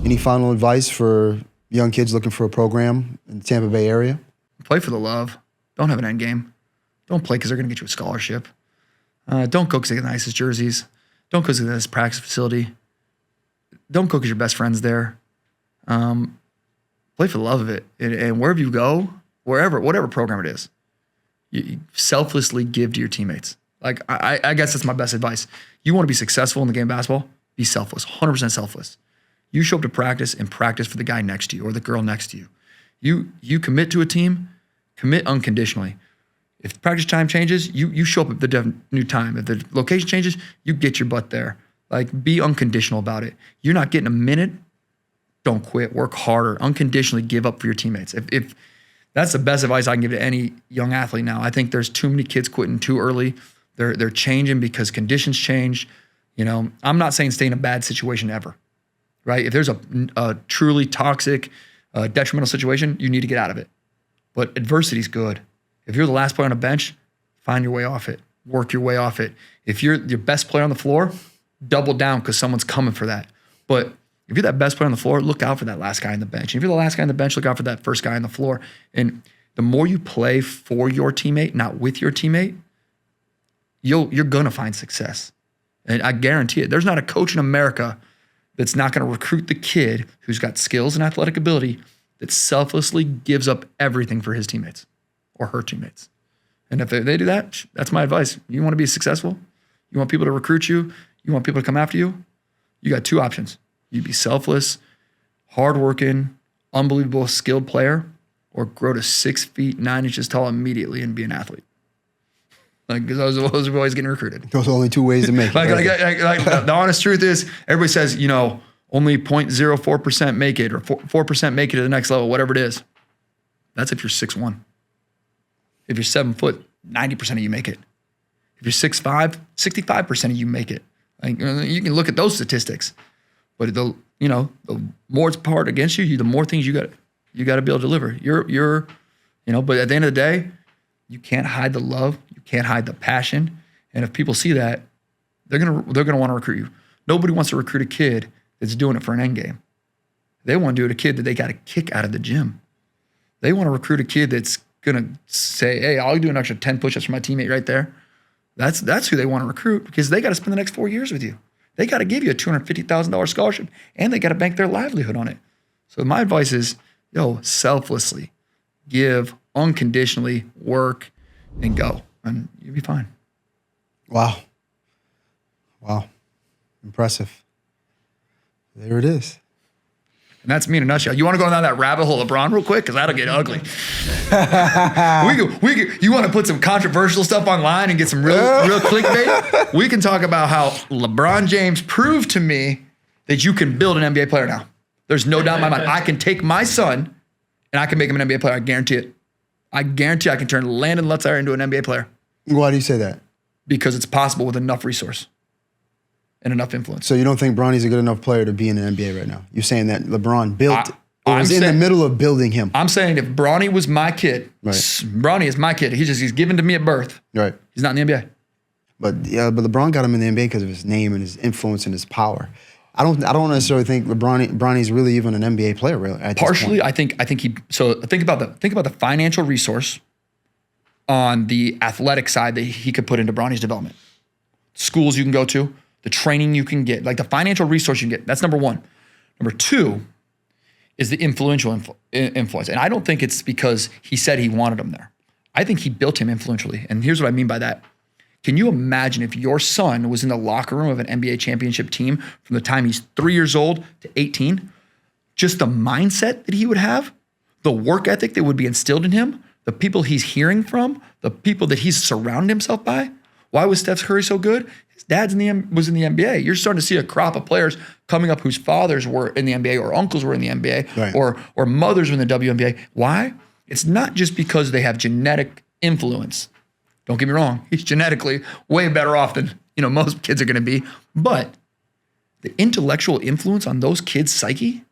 Speaker 2: Any final advice for young kids looking for a program in the Tampa Bay area?
Speaker 1: Play for the love. Don't have an end game. Don't play because they're going to get you a scholarship. Don't go because they get the nicest jerseys. Don't go because they get this practice facility. Don't go because your best friend's there. Play for the love of it. And wherever you go, whatever program it is, you selflessly give to your teammates. Like, I guess that's my best advice. You want to be successful in the game of basketball? Be selfless, 100% selfless. You show up to practice and practice for the guy next to you or the girl next to you. You commit to a team, commit unconditionally. If practice time changes, you show up at the new time. If the location changes, you get your butt there. Like, be unconditional about it. You're not getting a minute, don't quit. Work harder. Unconditionally give up for your teammates. If that's the best advice I can give to any young athlete now. I think there's too many kids quitting too early. They're changing because conditions change. I'm not saying stay in a bad situation ever, right? If there's a truly toxic, detrimental situation, you need to get out of it. But adversity is good. If you're the last player on a bench, find your way off it. Work your way off it. If you're your best player on the floor, double down because someone's coming for that. But if you're that best player on the floor, look out for that last guy on the bench. And if you're the last guy on the bench, look out for that first guy on the floor. And the more you play for your teammate, not with your teammate, you're going to find success. And I guarantee it. There's not a coach in America that's not going to recruit the kid who's got skills and athletic ability that selflessly gives up everything for his teammates or her teammates. And if they do that, that's my advice. You want to be successful? You want people to recruit you? You want people to come after you? You got two options. You be selfless, hardworking, unbelievable skilled player, or grow to 6 feet, 9 inches tall immediately and be an athlete. Like, because those are always getting recruited.
Speaker 2: Those are only two ways to make it.
Speaker 1: like the honest truth is, everybody says, only 0.04% make it or 4% make it to the next level, whatever it is. That's if you're 6'1". If you're 7 foot, 90% of you make it. If you're 6'5", 65% of you make it. Like, you can look at those statistics, but the more it's part against you, the more things you got to be able to deliver. But at the end of the day, you can't hide the love, you can't hide the passion, and if people see that, they're gonna want to recruit you. Nobody wants to recruit a kid that's doing it for an end game. They want to do it a kid that they got a kick out of the gym. They want to recruit a kid that's gonna say, "Hey, I'll do an extra 10 push-ups for my teammate right there." That's who they want to recruit because they got to spend the next 4 years with you. They got to give you a $250,000 scholarship, and they got to bank their livelihood on it. So my advice is, selflessly give, unconditionally work, and go, and you'll be fine.
Speaker 2: Wow. Wow. Impressive. There it is.
Speaker 1: And that's me in a nutshell. You want to go down that rabbit hole, LeBron, real quick? Because that'll get ugly. You want to put some controversial stuff online and get some real clickbait? We can talk about how LeBron James proved to me that you can build an NBA player now. There's no doubt in my mind. I can take my son and I can make him an NBA player. I guarantee it. I guarantee I can turn Landon Lutzeier into an NBA player.
Speaker 2: Why do you say that?
Speaker 1: Because it's possible with enough resource and enough influence.
Speaker 2: So you don't think Bronny's a good enough player to be in an NBA right now? You're saying that LeBron built, was in the middle of building him.
Speaker 1: I'm saying if Bronny was my kid,
Speaker 2: Right.
Speaker 1: Bronny is my kid. He's given to me at birth.
Speaker 2: Right.
Speaker 1: He's not in the NBA.
Speaker 2: But LeBron got him in the NBA because of his name and his influence and his power. I don't necessarily think Bronny's really even an NBA player. Really, at
Speaker 1: Partially,
Speaker 2: this point.
Speaker 1: I think he. So think about the financial resource on the athletic side that he could put into Bronny's development. Schools you can go to, the training you can get, like the financial resource you can get. That's number one. Number two is the influential influence, and I don't think it's because he said he wanted him there. I think he built him influentially, and here's what I mean by that. Can you imagine if your son was in the locker room of an NBA championship team from the time he's 3 years old to 18? Just the mindset that he would have, the work ethic that would be instilled in him, the people he's hearing from, the people that he's surrounded himself by. Why was Steph Curry so good? His dad's was in the NBA. You're starting to see a crop of players coming up whose fathers were in the NBA or uncles were in the NBA
Speaker 2: Right.
Speaker 1: or mothers were in the WNBA. Why? It's not just because they have genetic influence. Don't get me wrong, he's genetically way better off than most kids are going to be. But the intellectual influence on those kids' psyche,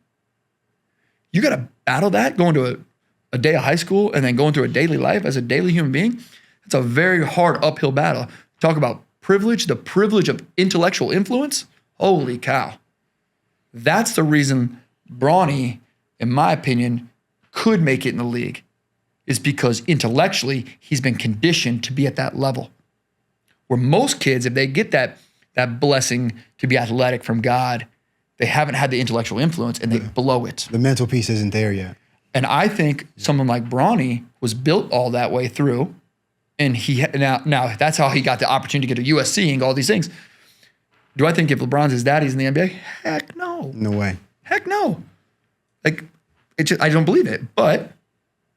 Speaker 1: you got to battle that going to a day of high school and then going through a daily life as a daily human being. It's a very hard uphill battle. Talk about privilege, the privilege of intellectual influence. Holy cow. That's the reason Bronny, in my opinion, could make it in the league. Is because intellectually he's been conditioned to be at that level. Where most kids, if they get that blessing to be athletic from God, they haven't had the intellectual influence and they blow it.
Speaker 2: The mental piece isn't there yet.
Speaker 1: And I think someone like Bronny was built all that way through, and now that's how he got the opportunity to get to USC and all these things. Do I think if LeBron's his daddy's in the NBA? Heck no.
Speaker 2: No way.
Speaker 1: Heck no. Like, I don't believe it, but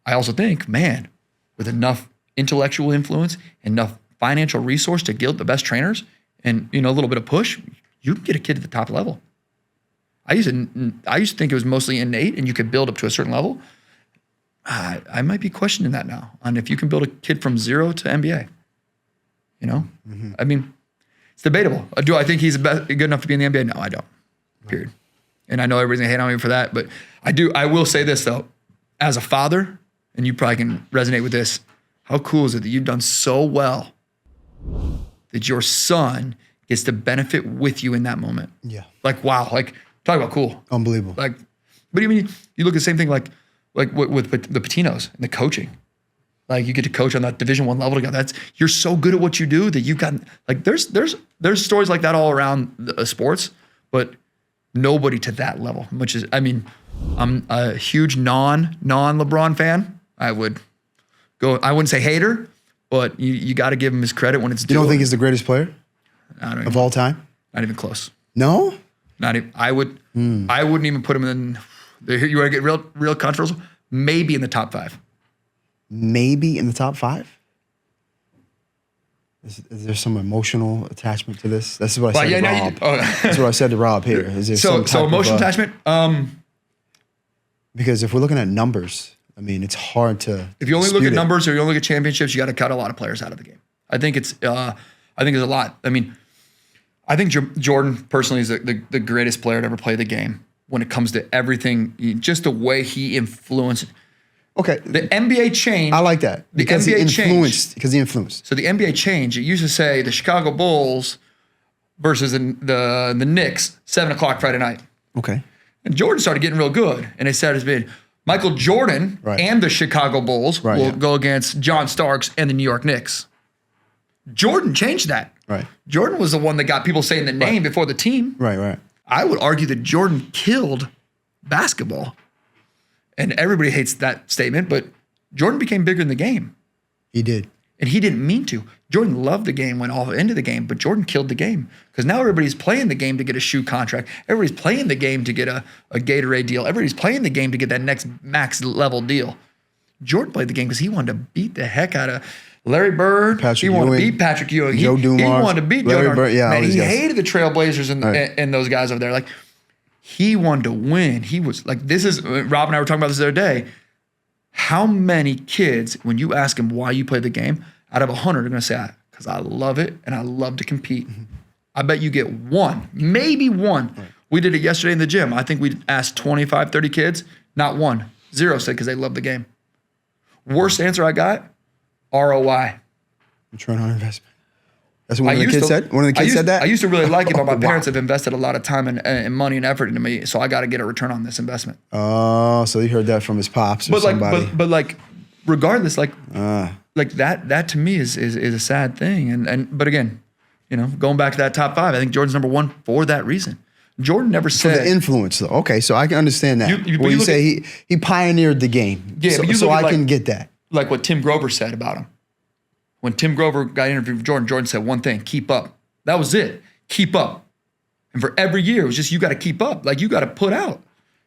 Speaker 1: I also think, man, with enough intellectual influence, enough financial resource to get the best trainers, and a little bit of push, you can get a kid at the top level. I used to think it was mostly innate, and you could build up to a certain level. I might be questioning that now on if you can build a kid from zero to NBA. I mean, it's debatable. Do I think he's good enough to be in the NBA? No, I don't. Period. And I know everybody's gonna hate on me for that, but I do. I will say this though, as a father. And you probably can resonate with this. How cool is it that you've done so well that your son gets to benefit with you in that moment?
Speaker 2: Yeah.
Speaker 1: Like, wow. Like, talk about cool.
Speaker 2: Unbelievable.
Speaker 1: Like, but I mean, you look at the same thing like with the Patinos and the coaching. Like, you get to coach on that Division I level together. You're so good at what you do that you've got, like, there's stories like that all around the sports, but nobody to that level, which is, I mean, I'm a huge non-LeBron fan. I wouldn't say hater, but you got to give him his credit when it's due.
Speaker 2: You don't think he's the greatest player of all time?
Speaker 1: Not even close.
Speaker 2: No?
Speaker 1: Not even. I wouldn't even put him in. You want to get real controversial? Maybe in the top 5.
Speaker 2: Maybe in the top 5? Is there some emotional attachment to this? That's what I said to Rob. That's what I said to Rob here. Is there
Speaker 1: so emotional attachment?
Speaker 2: Because if we're looking at numbers, I mean, it's hard to.
Speaker 1: If you only look at numbers or you only look at championships, you got to cut a lot of players out of the game. I think it's a lot. I mean, I think Jordan personally is the greatest player to ever play the game when it comes to everything, just the way he influenced.
Speaker 2: Okay.
Speaker 1: The NBA changed.
Speaker 2: I like that. Because he influenced. So
Speaker 1: the NBA changed. It used to say the Chicago Bulls versus the Knicks, 7:00 Friday night.
Speaker 2: Okay.
Speaker 1: And Jordan started getting real good. And it started being Michael Jordan and the Chicago Bulls will go against John Starks and the New York Knicks. Jordan changed that.
Speaker 2: Right.
Speaker 1: Jordan was the one that got people saying the name before the team.
Speaker 2: Right.
Speaker 1: I would argue that Jordan killed basketball. And everybody hates that statement, but Jordan became bigger in the game.
Speaker 2: He did.
Speaker 1: And he didn't mean to. Jordan loved the game, went all into the game, but Jordan killed the game because now everybody's playing the game to get a shoe contract. Everybody's playing the game to get a Gatorade deal. Everybody's playing the game to get that next max level deal. Jordan played the game because he wanted to beat the heck out of Larry Bird. He wanted to beat Patrick Ewing.
Speaker 2: Joe Dumars,
Speaker 1: he wanted to beat
Speaker 2: Larry
Speaker 1: Joe
Speaker 2: Bird. Yeah,
Speaker 1: man, he hated the Trailblazers and those guys over there. Like, he wanted to win. He was like, this is, Rob and I were talking about this the other day. How many kids, when you ask them why you play the game, out of 100, they're going to say, because I love it and I love to compete. I bet you get one, maybe one. Right. We did it yesterday in the gym. I think we asked 25, 30 kids, not one. 0 said because they love the game. Worst answer I got, ROI.
Speaker 2: Return on investment. That's what one of the kids said? One of the kids said that?
Speaker 1: I used to really like it, but my parents have invested a lot of time and money and effort into me, so I got to get a return on this investment.
Speaker 2: Oh, so he heard that from his pops or somebody.
Speaker 1: But like, regardless, like that to me is a sad thing. But again, going back to that top 5, I think Jordan's number 1 for that reason. Jordan never said...
Speaker 2: For the influence, though. Okay, so I can understand that. You say he pioneered the game.
Speaker 1: Yeah,
Speaker 2: so I can get that.
Speaker 1: Like what Tim Grover said about him. When Tim Grover got interviewed with Jordan, Jordan said one thing, keep up. That was it. Keep up. And for every year, it was just, you got to keep up. Like, you got to put out.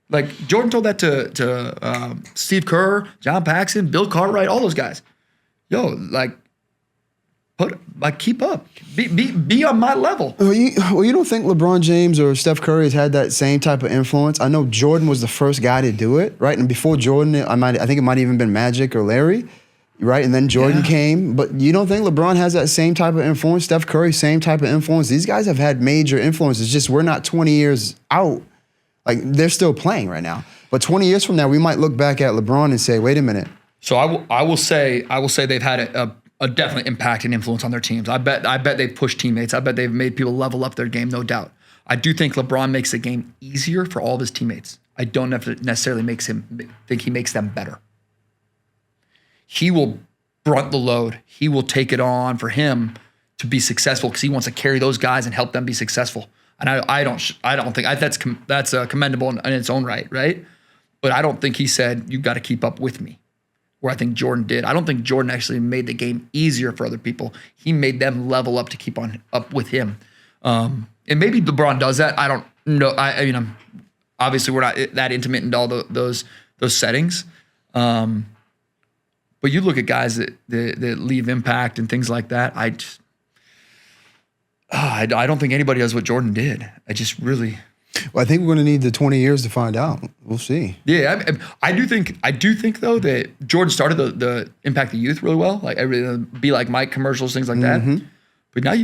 Speaker 1: Like, Jordan told that to Steve Kerr, John Paxson, Bill Cartwright, all those guys. Yo, keep up. Be on my level.
Speaker 2: Well, you don't think LeBron James or Steph Curry has had that same type of influence? I know Jordan was the first guy to do it, right? And before Jordan, I think it might have even been Magic or Larry, right? And then Jordan came. But you don't think LeBron has that same type of influence? Steph Curry, same type of influence? These guys have had major influences. Just we're not 20 years out. Like, they're still playing right now. But 20 years from now, we might look back at LeBron and say, wait a minute.
Speaker 1: So I will say they've had a definite impact and influence on their teams. I bet they've pushed teammates. I bet they've made people level up their game, no doubt. I do think LeBron makes the game easier for all of his teammates. I don't necessarily think he makes them better. He will brunt the load. He will take it on for him to be successful because he wants to carry those guys and help them be successful. And I don't think that's commendable in its own right? But I don't think he said, you got to keep up with me, where I think Jordan did. I don't think Jordan actually made the game easier for other people. He made them level up to keep on up with him. And maybe LeBron does that. I don't know. Obviously we're not that intimate in all those settings. But you look at guys that leave impact and things like that. I don't think anybody does what Jordan did. I just really.
Speaker 2: Well, I think we're going to need the 20 years to find out. We'll see.
Speaker 1: Yeah, I do think though that Jordan started the impact the youth really well. Like Be Like Mike commercials, things like that. But now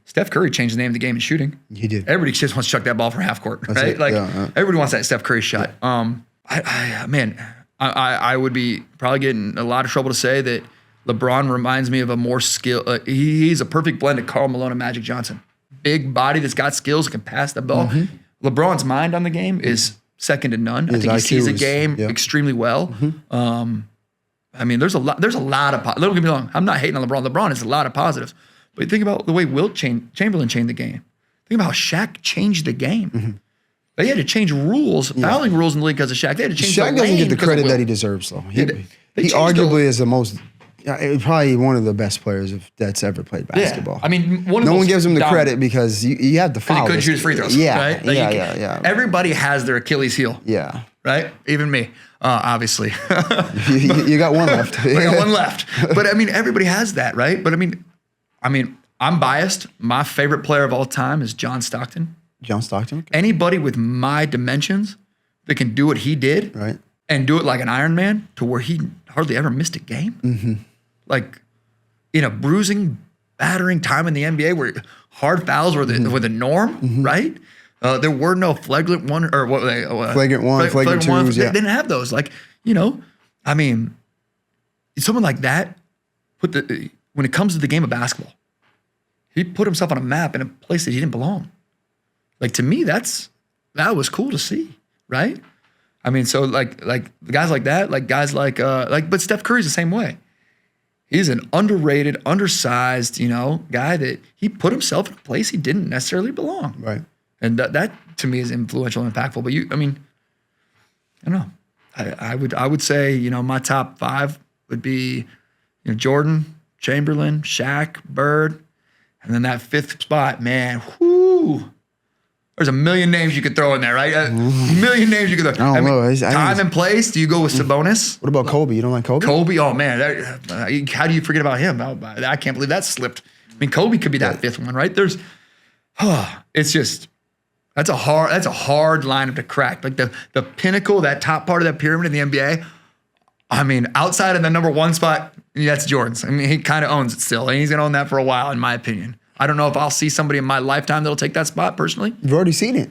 Speaker 1: Steph Curry changed the name of the game in shooting.
Speaker 2: He did.
Speaker 1: Everybody just wants to chuck that ball from half court, right? Everybody wants that Steph Curry shot. Yeah. I would be probably getting a lot of trouble to say that LeBron reminds me of a more skill. He's a perfect blend of Karl Malone and Magic Johnson. Big body that's got skills, can pass the ball. Mm-hmm. LeBron's mind on the game is second to none. I think he sees a game extremely well. Mm-hmm. There's a lot of. Don't get me wrong. I'm not hating on LeBron. LeBron has a lot of positives. But think about the way Wilt Chamberlain changed the game. Think about how Shaq changed the game. Mm-hmm. They had to change rules, fouling rules in the league because of Shaq. They had to change
Speaker 2: Shaq doesn't get the credit that he deserves, though. He arguably is the most, probably one of the best players that's ever played basketball.
Speaker 1: Yeah.
Speaker 2: No one gives him the credit because you have to foul.
Speaker 1: He couldn't shoot his free throws.
Speaker 2: Yeah,
Speaker 1: right?
Speaker 2: Yeah.
Speaker 1: Everybody has their Achilles heel.
Speaker 2: Yeah.
Speaker 1: Right? Even me, obviously.
Speaker 2: you got one left.
Speaker 1: I got one left. But everybody has that, right? But I'm biased. My favorite player of all time is John Stockton.
Speaker 2: John Stockton? Okay.
Speaker 1: Anybody with my dimensions that can do what he did and do it like an Iron Man to where he hardly ever missed a game. Mm-hmm. Like in a bruising, battering time in the NBA where hard fouls were the norm, right? There were no flagrant one or
Speaker 2: flagrant one, flagrant twos.
Speaker 1: They didn't have those. Someone like that when it comes to the game of basketball, he put himself on a map in a place that he didn't belong. Like, to me, that was cool to see, right? So like guys like that, but Steph Curry's the same way. He's an underrated, undersized, guy that he put himself in a place he didn't necessarily belong.
Speaker 2: Right.
Speaker 1: And that to me is influential and impactful. But I don't know. I would say, my top 5 would be, Jordan, Chamberlain, Shaq, Bird, and then that fifth spot, man, whoo. There's a million names you could throw in there, right? A million names you could throw.
Speaker 2: I don't know.
Speaker 1: Time and place, do you go with Sabonis?
Speaker 2: What about Kobe? You don't like Kobe?
Speaker 1: Kobe, oh man, how do you forget about him? I can't believe that slipped. I mean, Kobe could be that fifth one, right? It's just, that's a hard lineup to crack. Like the pinnacle, that top part of that pyramid in the NBA, I mean, outside of the number one spot, that's Jordan's. I mean, he kind of owns it still, and he's going to own that for a while, in my opinion. I don't know if I'll see somebody in my lifetime that'll take that spot personally.
Speaker 2: You've already seen it.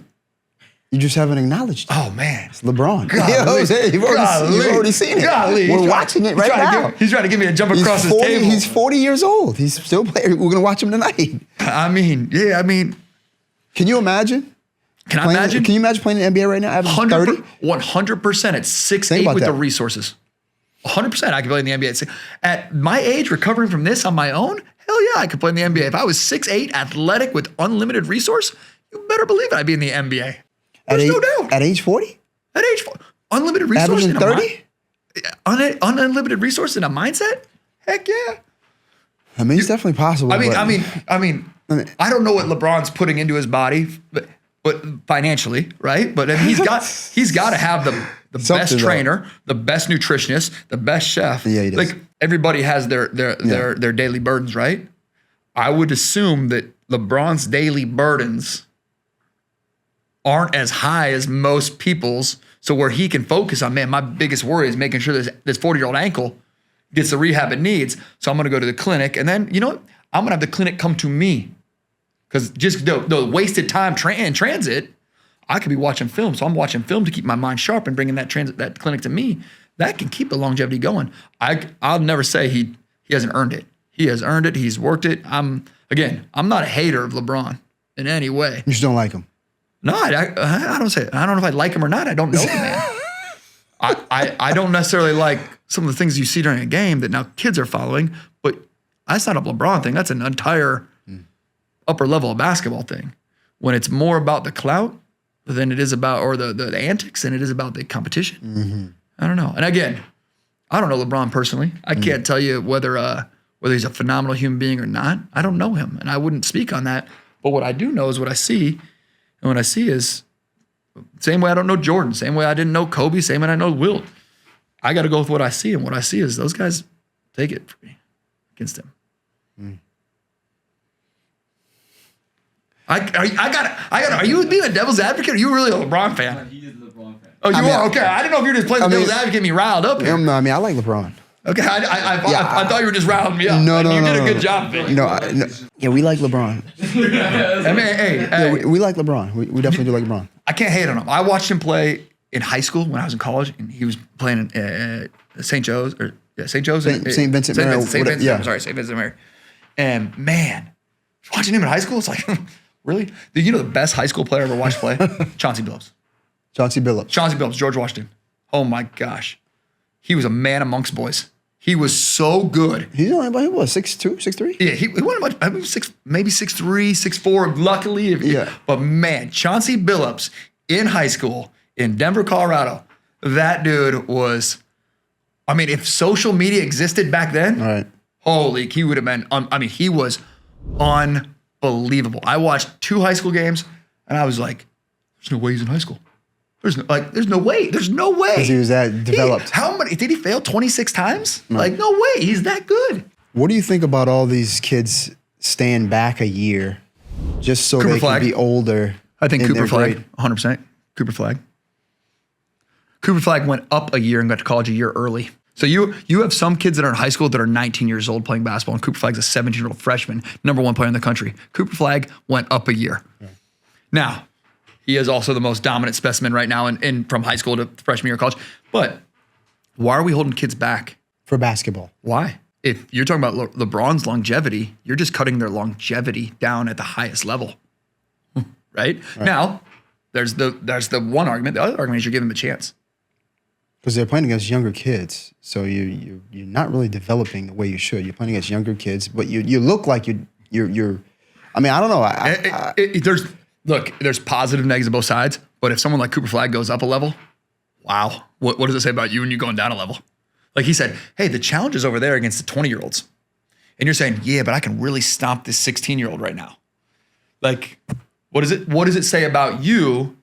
Speaker 2: You just haven't acknowledged it.
Speaker 1: Oh, man.
Speaker 2: It's LeBron.
Speaker 1: Golly.
Speaker 2: You've already seen it.
Speaker 1: Golly.
Speaker 2: We're watching it right now.
Speaker 1: He's trying to give me a jump across his table.
Speaker 2: He's 40 years old. He's still playing. We're going to watch him tonight.
Speaker 1: I mean.
Speaker 2: Can you imagine?
Speaker 1: Can you imagine
Speaker 2: playing in the NBA right now? 30?
Speaker 1: 100%. At 6'8" with the resources. 100% I could play in the NBA. At my age, recovering from this on my own, hell yeah, I could play in the NBA. If I was 6'8", athletic with unlimited resource, you better believe it, I'd be in the NBA. There's no doubt.
Speaker 2: At age 40?
Speaker 1: At age 40. Unlimited resource in
Speaker 2: 30?
Speaker 1: Unlimited resource in a mindset? Heck yeah.
Speaker 2: I mean, it's definitely possible.
Speaker 1: I mean, I don't know what LeBron's putting into his body, but financially, right? But I mean, he's got to have the best trainer, the best nutritionist, the best chef.
Speaker 2: Yeah, he does.
Speaker 1: Like everybody has their daily burdens, right? I would assume that LeBron's daily burdens aren't as high as most people's. So where he can focus on, man, my biggest worry is making sure this 40-year-old ankle gets the rehab it needs. So I'm going to go to the clinic, and then you know what? I'm going to have the clinic come to me. Because just the wasted time in transit, I could be watching film. So I'm watching film to keep my mind sharp and bringing that clinic to me. That can keep the longevity going. I'll never say he hasn't earned it. He has earned it. He's worked it. I'm not a hater of LeBron in any way.
Speaker 2: You just don't like him.
Speaker 1: No, I don't say it. I don't know if I like him or not. I don't know the man. I don't necessarily like some of the things you see during a game that now kids are following, but that's not a LeBron thing. That's an entire upper level of basketball thing. When it's more about the clout than it is about, or the antics than it is about the competition. Mm-hmm. I don't know. And again, I don't know LeBron personally. I can't tell you whether he's a phenomenal human being or not. I don't know him, and I wouldn't speak on that. But what I do know is what I see, and what I see is same way I don't know Jordan, same way I didn't know Kobe, same way I know Wilt. I got to go with what I see, and what I see is those guys take it for me against him. Mm. Are you being a devil's advocate? Or are you really a LeBron fan?
Speaker 3: He is a LeBron fan.
Speaker 1: Oh, you are? Okay. I didn't know if you were just playing the devil's advocate, get me riled up here.
Speaker 2: No, I mean, I like LeBron.
Speaker 1: Okay, I thought you were just riling me up.
Speaker 2: No,
Speaker 1: you did a good job, Vic.
Speaker 2: No, yeah, we like LeBron.
Speaker 1: I mean, hey.
Speaker 2: We like LeBron. We definitely do like LeBron.
Speaker 1: I can't hate on him. I watched him play in high school when I was in college, and he was playing at St. Joe's, or St. Joe's?
Speaker 2: St. Vincent Mary.
Speaker 1: St. Vincent Mary. And man, watching him in high school, it's like, really? You know the best high school player I ever watched play? Chauncey Billups.
Speaker 2: Chauncey Billups,
Speaker 1: George Washington. Oh my gosh. He was a man amongst boys. He was so good.
Speaker 2: He's only about, what, 6'2", 6'3"?
Speaker 1: Yeah, he wasn't much, I mean, maybe 6'3", 6'4", luckily. But man, Chauncey Billups in high school in Denver, Colorado, that dude was, I mean, if social media existed back then,
Speaker 2: right.
Speaker 1: Holy, he would have been, he was unbelievable. I watched 2 high school games, and I was like, there's no way he's in high school. There's no way. There's no way.
Speaker 2: Because he was that developed.
Speaker 1: How many, did he fail 26 times? Right. Like, no way. He's that good.
Speaker 2: What do you think about all these kids staying back a year just so they can be older?
Speaker 1: I think Cooper Flag, 100%. Cooper Flag. Cooper Flag went up a year and got to college a year early. So you have some kids that are in high school that are 19 years old playing basketball, and Cooper Flag's a 17-year-old freshman, #1 player in the country. Cooper Flag went up a year. Yeah. Now, he is also the most dominant specimen right now in from high school to freshman year of college. But why are we holding kids back?
Speaker 2: For basketball.
Speaker 1: Why? If you're talking about LeBron's longevity, you're just cutting their longevity down at the highest level, right? Now, there's the one argument. The other argument is you're giving them a chance.
Speaker 2: Because they're playing against younger kids, so you're not really developing the way you should. You're playing against younger kids, but you look like you're. I mean, I don't know.
Speaker 1: There's positive, negatives on both sides. But if someone like Cooper Flag goes up a level, wow, what does it say about you when you're going down a level? Like he said, hey, the challenge is over there against the 20-year-olds. And you're saying, yeah, but I can really stomp this 16-year-old right now. Like, what does it say about you?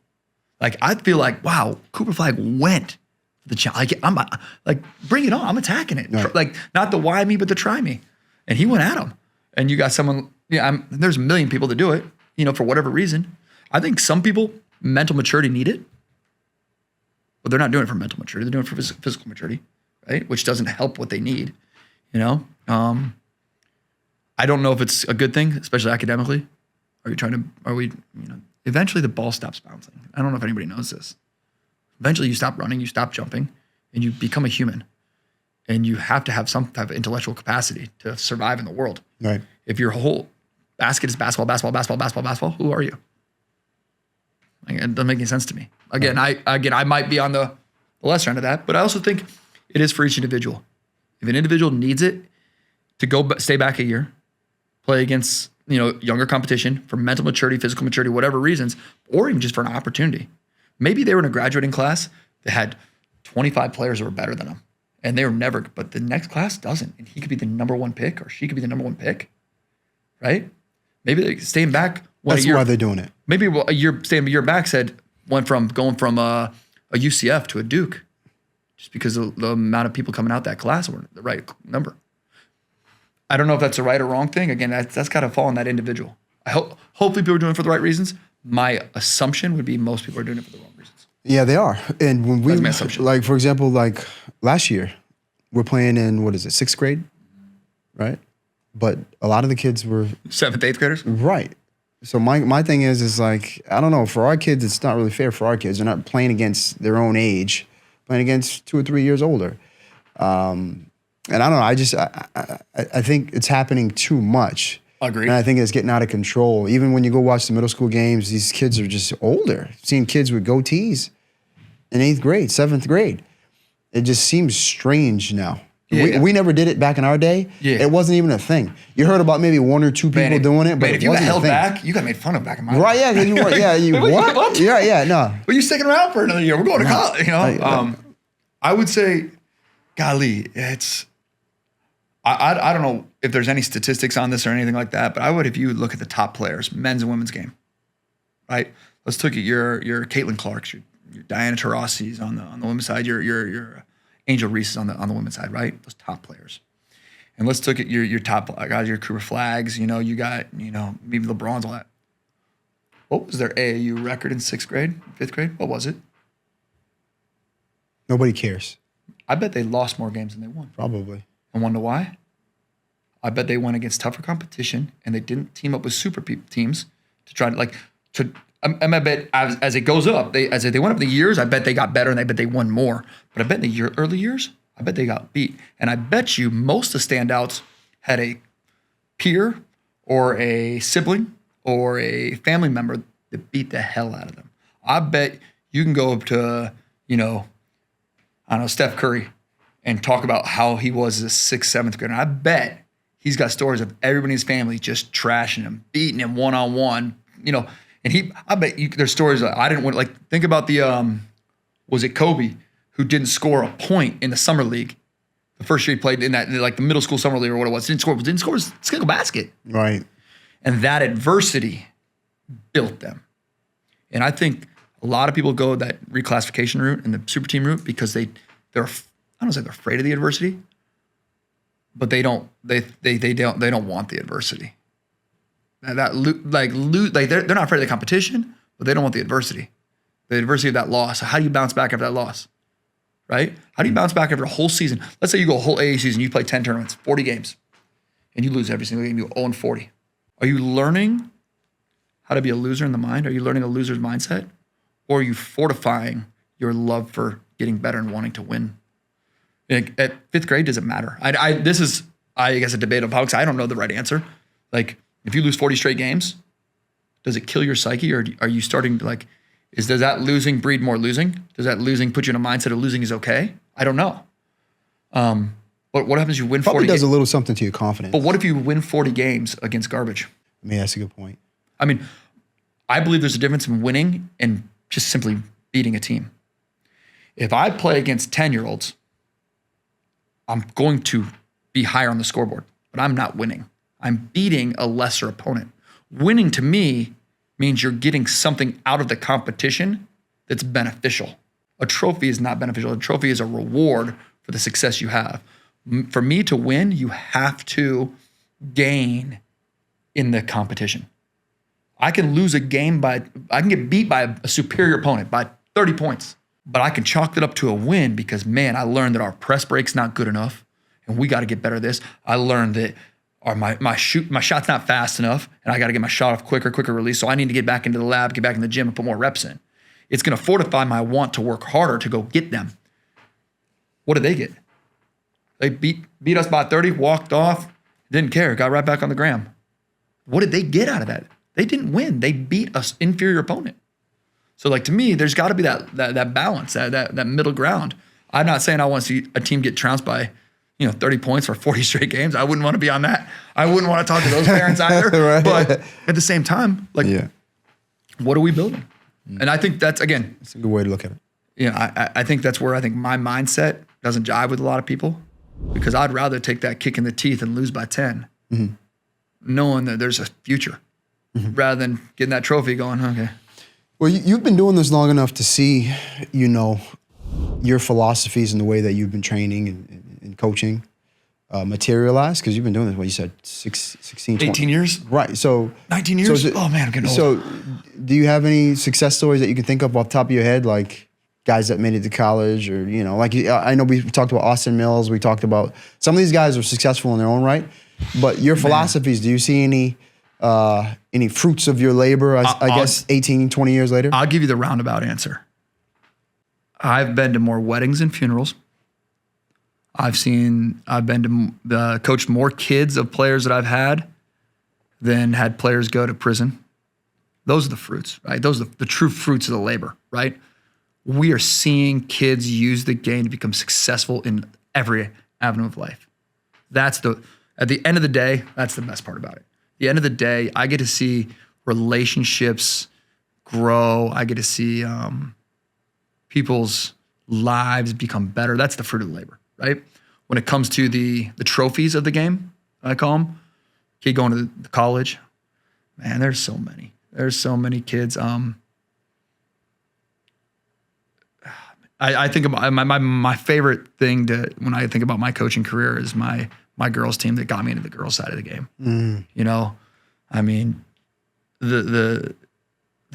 Speaker 1: Like, I feel like, wow, Cooper Flagg went for the challenge. Like, I'm like, bring it on. I'm attacking it.
Speaker 2: Right.
Speaker 1: Like, not the why me, but the try me. And he went at him. And you got someone, there's a million people that do it, for whatever reason. I think some people, mental maturity need it, but they're not doing it for mental maturity. They're doing it for physical maturity, right? Which doesn't help what they need, I don't know if it's a good thing, especially academically. Eventually the ball stops bouncing. I don't know if anybody knows this. Eventually you stop running, you stop jumping, and you become a human. And you have to have some type of intellectual capacity to survive in the world.
Speaker 2: Right.
Speaker 1: If your whole basket is basketball, who are you? Like, it doesn't make any sense to me. Again, I might be on the lesser end of that, but I also think it is for each individual. If an individual needs it to stay back a year, play against younger competition for mental maturity, physical maturity, whatever reasons, or even just for an opportunity. Maybe they were in a graduating class that had 25 players that were better than them, and they were never. But the next class doesn't, and he could be the number one pick, or she could be the number one pick, right? Maybe they're staying back.
Speaker 2: That's why they're doing it.
Speaker 1: Maybe a year back went from going from a UCF to a Duke, just because the amount of people coming out that class were the right number. I don't know if that's a right or wrong thing. Again, that's got to fall on that individual. Hopefully people are doing it for the right reasons. My assumption would be most people are doing it for the wrong reasons.
Speaker 2: Yeah, they are. And when we,
Speaker 1: That's my assumption.
Speaker 2: like, for example, like last year, we're playing in, 6th grade, right? But a lot of the kids were
Speaker 1: 7th, 8th graders?
Speaker 2: Right. So my thing is like, I don't know, for our kids, it's not really fair for our kids. They're not playing against their own age, playing against 2 or 3 years older. And I don't know, I think it's happening too much.
Speaker 1: Agreed.
Speaker 2: And I think it's getting out of control. Even when you go watch the middle school games, these kids are just older. Seeing kids with goatees in 8th grade, 7th grade. It just seems strange now.
Speaker 1: Yeah.
Speaker 2: We never did it back in our day. Yeah. It wasn't even a thing. You heard about maybe 1 or 2 people doing it, but
Speaker 1: if you got held back, you got made fun of back in my day.
Speaker 2: Right, yeah, you were, yeah, you what?
Speaker 1: What?
Speaker 2: Yeah, no.
Speaker 1: Well, you sticking around for another year. We're going to college, I would say, golly, it's, I don't know if there's any statistics on this or anything like that, but I would if you look at the top players, men's and women's game, right? Let's look at your Caitlin Clarks, your Diana Taurasi's on the women's side, your Angel Reese's on the women's side, right? Those top players. And let's look at your top guys, your Cooper Flaggs, you got, maybe LeBron's, all that. What was their AAU record in 6th grade, 5th grade? What was it?
Speaker 2: Nobody cares.
Speaker 1: I bet they lost more games than they won.
Speaker 2: Probably.
Speaker 1: And wonder why? I bet they went against tougher competition and they didn't team up with super teams to try to I bet as it goes up, as they went up the years, I bet they got better and I bet they won more. But I bet in the early years, I bet they got beat. And I bet you most of the standouts had a peer or a sibling or a family member that beat the hell out of them. I bet you can go up to, Steph Curry and talk about how he was as a 6th, 7th grader. I bet he's got stories of everybody in his family just trashing him, beating him one-on-one, and I bet there's stories that I didn't want, think about was it Kobe who didn't score a point in the summer league? The first year he played in that, the middle school summer league or what it was, didn't score a single basket.
Speaker 2: Right.
Speaker 1: And that adversity built them. And I think a lot of people go that reclassification route and the super team route because they're, I don't say they're afraid of the adversity, but they don't want the adversity. They're not afraid of the competition, but they don't want the adversity of that loss. So how do you bounce back after that loss, right? How do you bounce back after a whole season? Let's say you go a whole AA season, you play 10 tournaments, 40 games, and you lose every single game. You go 0-40. Are you learning how to be a loser in the mind? Are you learning a loser's mindset, or are you fortifying your love for getting better and wanting to win? At 5th grade, does it matter? This is, I guess, a debate on politics. I don't know the right answer. If you lose 40 straight games, does it kill your psyche, or are you starting to does that losing breed more losing? Does that losing put you in a mindset of losing is okay? I don't know. But what happens if you win 40 games?
Speaker 2: Probably does a little something to your confidence.
Speaker 1: But what if you win 40 games against garbage?
Speaker 2: That's a good point.
Speaker 1: I believe there's a difference in winning and just simply beating a team. If I play against 10-year-olds, I'm going to be higher on the scoreboard. but I'm not winning. I'm beating a lesser opponent. Winning to me means you're getting something out of the competition that's beneficial. A trophy is not beneficial. A trophy is a reward for the success you have. For me to win, you have to gain in the competition. I can lose a game I can get beat by a superior opponent by 30 points, but I can chalk it up to a win because, man, I learned that our press break's not good enough and we got to get better at this. I learned that my shot's not fast enough and I got to get my shot off quicker release. So I need to get back into the lab, get back in the gym and put more reps in. It's going to fortify my want to work harder to go get them. What did they get? They beat us by 30, walked off, didn't care, got right back on the gram. What did they get out of that? They didn't win. They beat an inferior opponent. So like to me, there's got to be that balance, that middle ground. I'm not saying I want to see a team get trounced by 30 points for 40 straight games. I wouldn't want to be on that. I wouldn't want to talk to those parents either.
Speaker 2: Right.
Speaker 1: But at the same time, what are we building? And I think that's, again,
Speaker 2: it's a good way to look at it.
Speaker 1: I think that's where I think my mindset doesn't jive with a lot of people, because I'd rather take that kick in the teeth and lose by 10, knowing that there's a future, rather than getting that trophy going, okay.
Speaker 2: Well, you've been doing this long enough to see, your philosophies and the way that you've been training and coaching materialize, because you've been doing this, what you said, 16, 20.
Speaker 1: 18 years?
Speaker 2: Right. So
Speaker 1: 19 years?
Speaker 2: So
Speaker 1: Oh man, I'm getting old.
Speaker 2: So do you have any success stories that you can think of off the top of your head, like guys that made it to college, or, I know we talked about Austin Mills. We talked about some of these guys are successful in their own right, but your philosophies, do you see any fruits of your labor, I guess 18, 20 years later?
Speaker 1: I'll give you the roundabout answer. I've been to more weddings and funerals. I've been to coached more kids of players that I've had than had players go to prison. Those are the fruits, right? Those are the true fruits of the labor, right? We are seeing kids use the game to become successful in every avenue of life. At the end of the day, that's the best part about it. At the end of the day, I get to see relationships grow. I get to see people's lives become better. That's the fruit of the labor, right? When it comes to the trophies of the game, I call them, kid going to the college, man, there's so many. There's so many kids. I think about my favorite thing when I think about my coaching career is my girls team that got me into the girls side of the game. I mean, the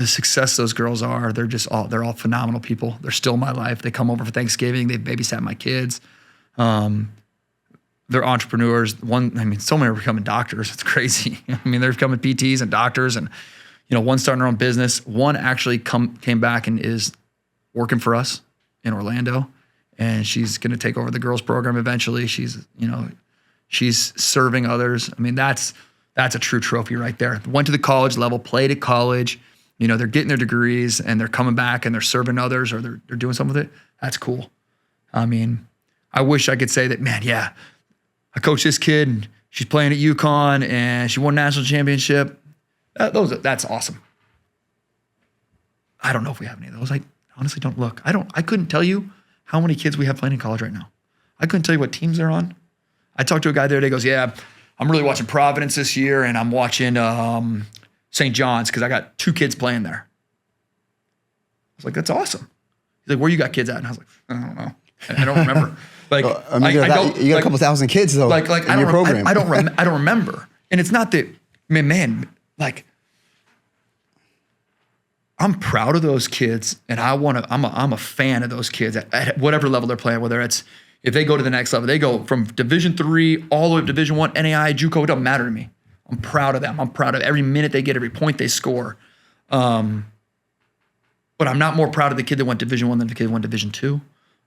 Speaker 1: success those girls are, they're all phenomenal people. They're still in my life. They come over for Thanksgiving. They babysat my kids. They're entrepreneurs. So many are becoming doctors. It's crazy. They're becoming PTs and doctors, and one starting her own business. One actually came back and is working for us in Orlando, and she's going to take over the girls program eventually. She's serving others. That's a true trophy right there. Went to the college level, played at college. They're getting their degrees and they're coming back and they're serving others, or they're doing something with it. That's cool. I wish I could say that, man, yeah, I coached this kid and she's playing at UConn and she won a national championship. That's awesome. I don't know if we have any of those. I honestly don't look. I couldn't tell you how many kids we have playing in college right now. I couldn't tell you what teams they're on. I talked to a guy the other day, goes, yeah, I'm really watching Providence this year and I'm watching St. John's because I got 2 kids playing there. I was like, that's awesome. He's like, where you got kids at? And I was like, I don't know. I don't remember.
Speaker 2: You got a couple thousand kids though in your program.
Speaker 1: I don't remember. And it's not that, man, I'm proud of those kids, and I'm a fan of those kids at whatever level they're playing, whether it's, if they go to the next level, they go from Division III all the way to Division I, NAI, JUCO, it doesn't matter to me. I'm proud of them. I'm proud of every minute they get, every point they score. But I'm not more proud of the kid that went Division I than the kid that went Division II.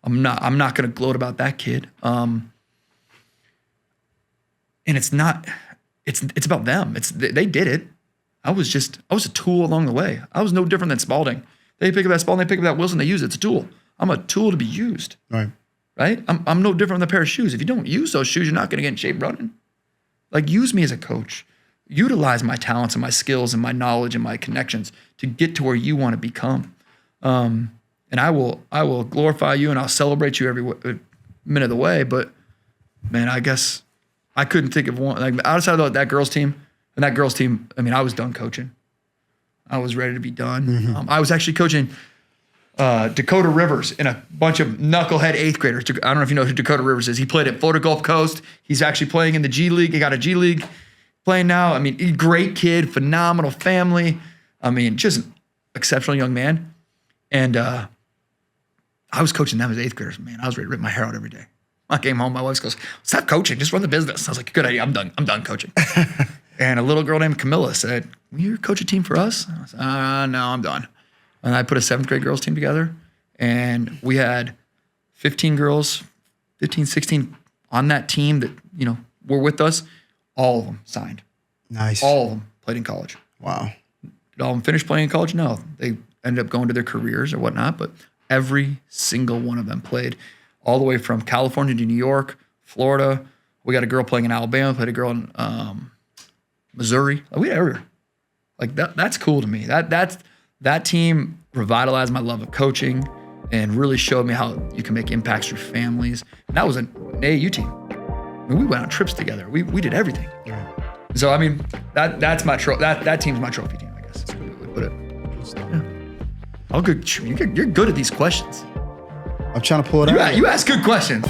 Speaker 1: I'm not going to gloat about that kid. And it's about them. They did it. I was a tool along the way. I was no different than Spalding. They pick up that Spalding, they pick up that Wilson, they use it. It's a tool. I'm a tool to be used. Right? I'm no different than a pair of shoes. If you don't use those shoes, you're not going to get in shape running. Use me as a coach. Utilize my talents and my skills and my knowledge and my connections to get to where you want to become. And I will glorify you and I'll celebrate you every minute of the way. But man, I guess I couldn't think of one. Like outside of that girls team, and that girls team, I mean, I was done coaching. I was ready to be done. I was actually coaching Dakota Rivers and a bunch of knucklehead 8th graders. I don't know if you know who Dakota Rivers is. He played at Florida Gulf Coast. He's actually playing in the G League. He got a G League playing now. I mean, great kid, phenomenal family. I mean, just an exceptional young man. And I was coaching them as 8th graders. Man, I was ready to rip my hair out every day. I came home, my wife goes, stop coaching, just run the business. I was like, good idea, I'm done coaching. And a little girl named Camilla said, will you coach a team for us? I was like, no, I'm done. And I put a 7th grade girls team together, and we had 15 girls, 15, 16 on that team that, were with us. All of them signed.
Speaker 2: Nice.
Speaker 1: All of them played in college.
Speaker 2: Wow.
Speaker 1: Did all of them finish playing in college? No. They ended up going to their careers or whatnot, but every single one of them played all the way from California to New York, Florida. We got a girl playing in Alabama, played a girl in Missouri. We had everywhere. Like that's cool to me. That team revitalized my love of coaching and really showed me how you can make impacts through families. And that was an AAU team. I mean, we went on trips together. We did everything.
Speaker 2: Right.
Speaker 1: So I mean, that's my that team's my trophy team, I guess. That's what we would put it. Yeah. Oh, good. You're good at these questions.
Speaker 2: I'm trying to pull it out.
Speaker 1: You ask good questions.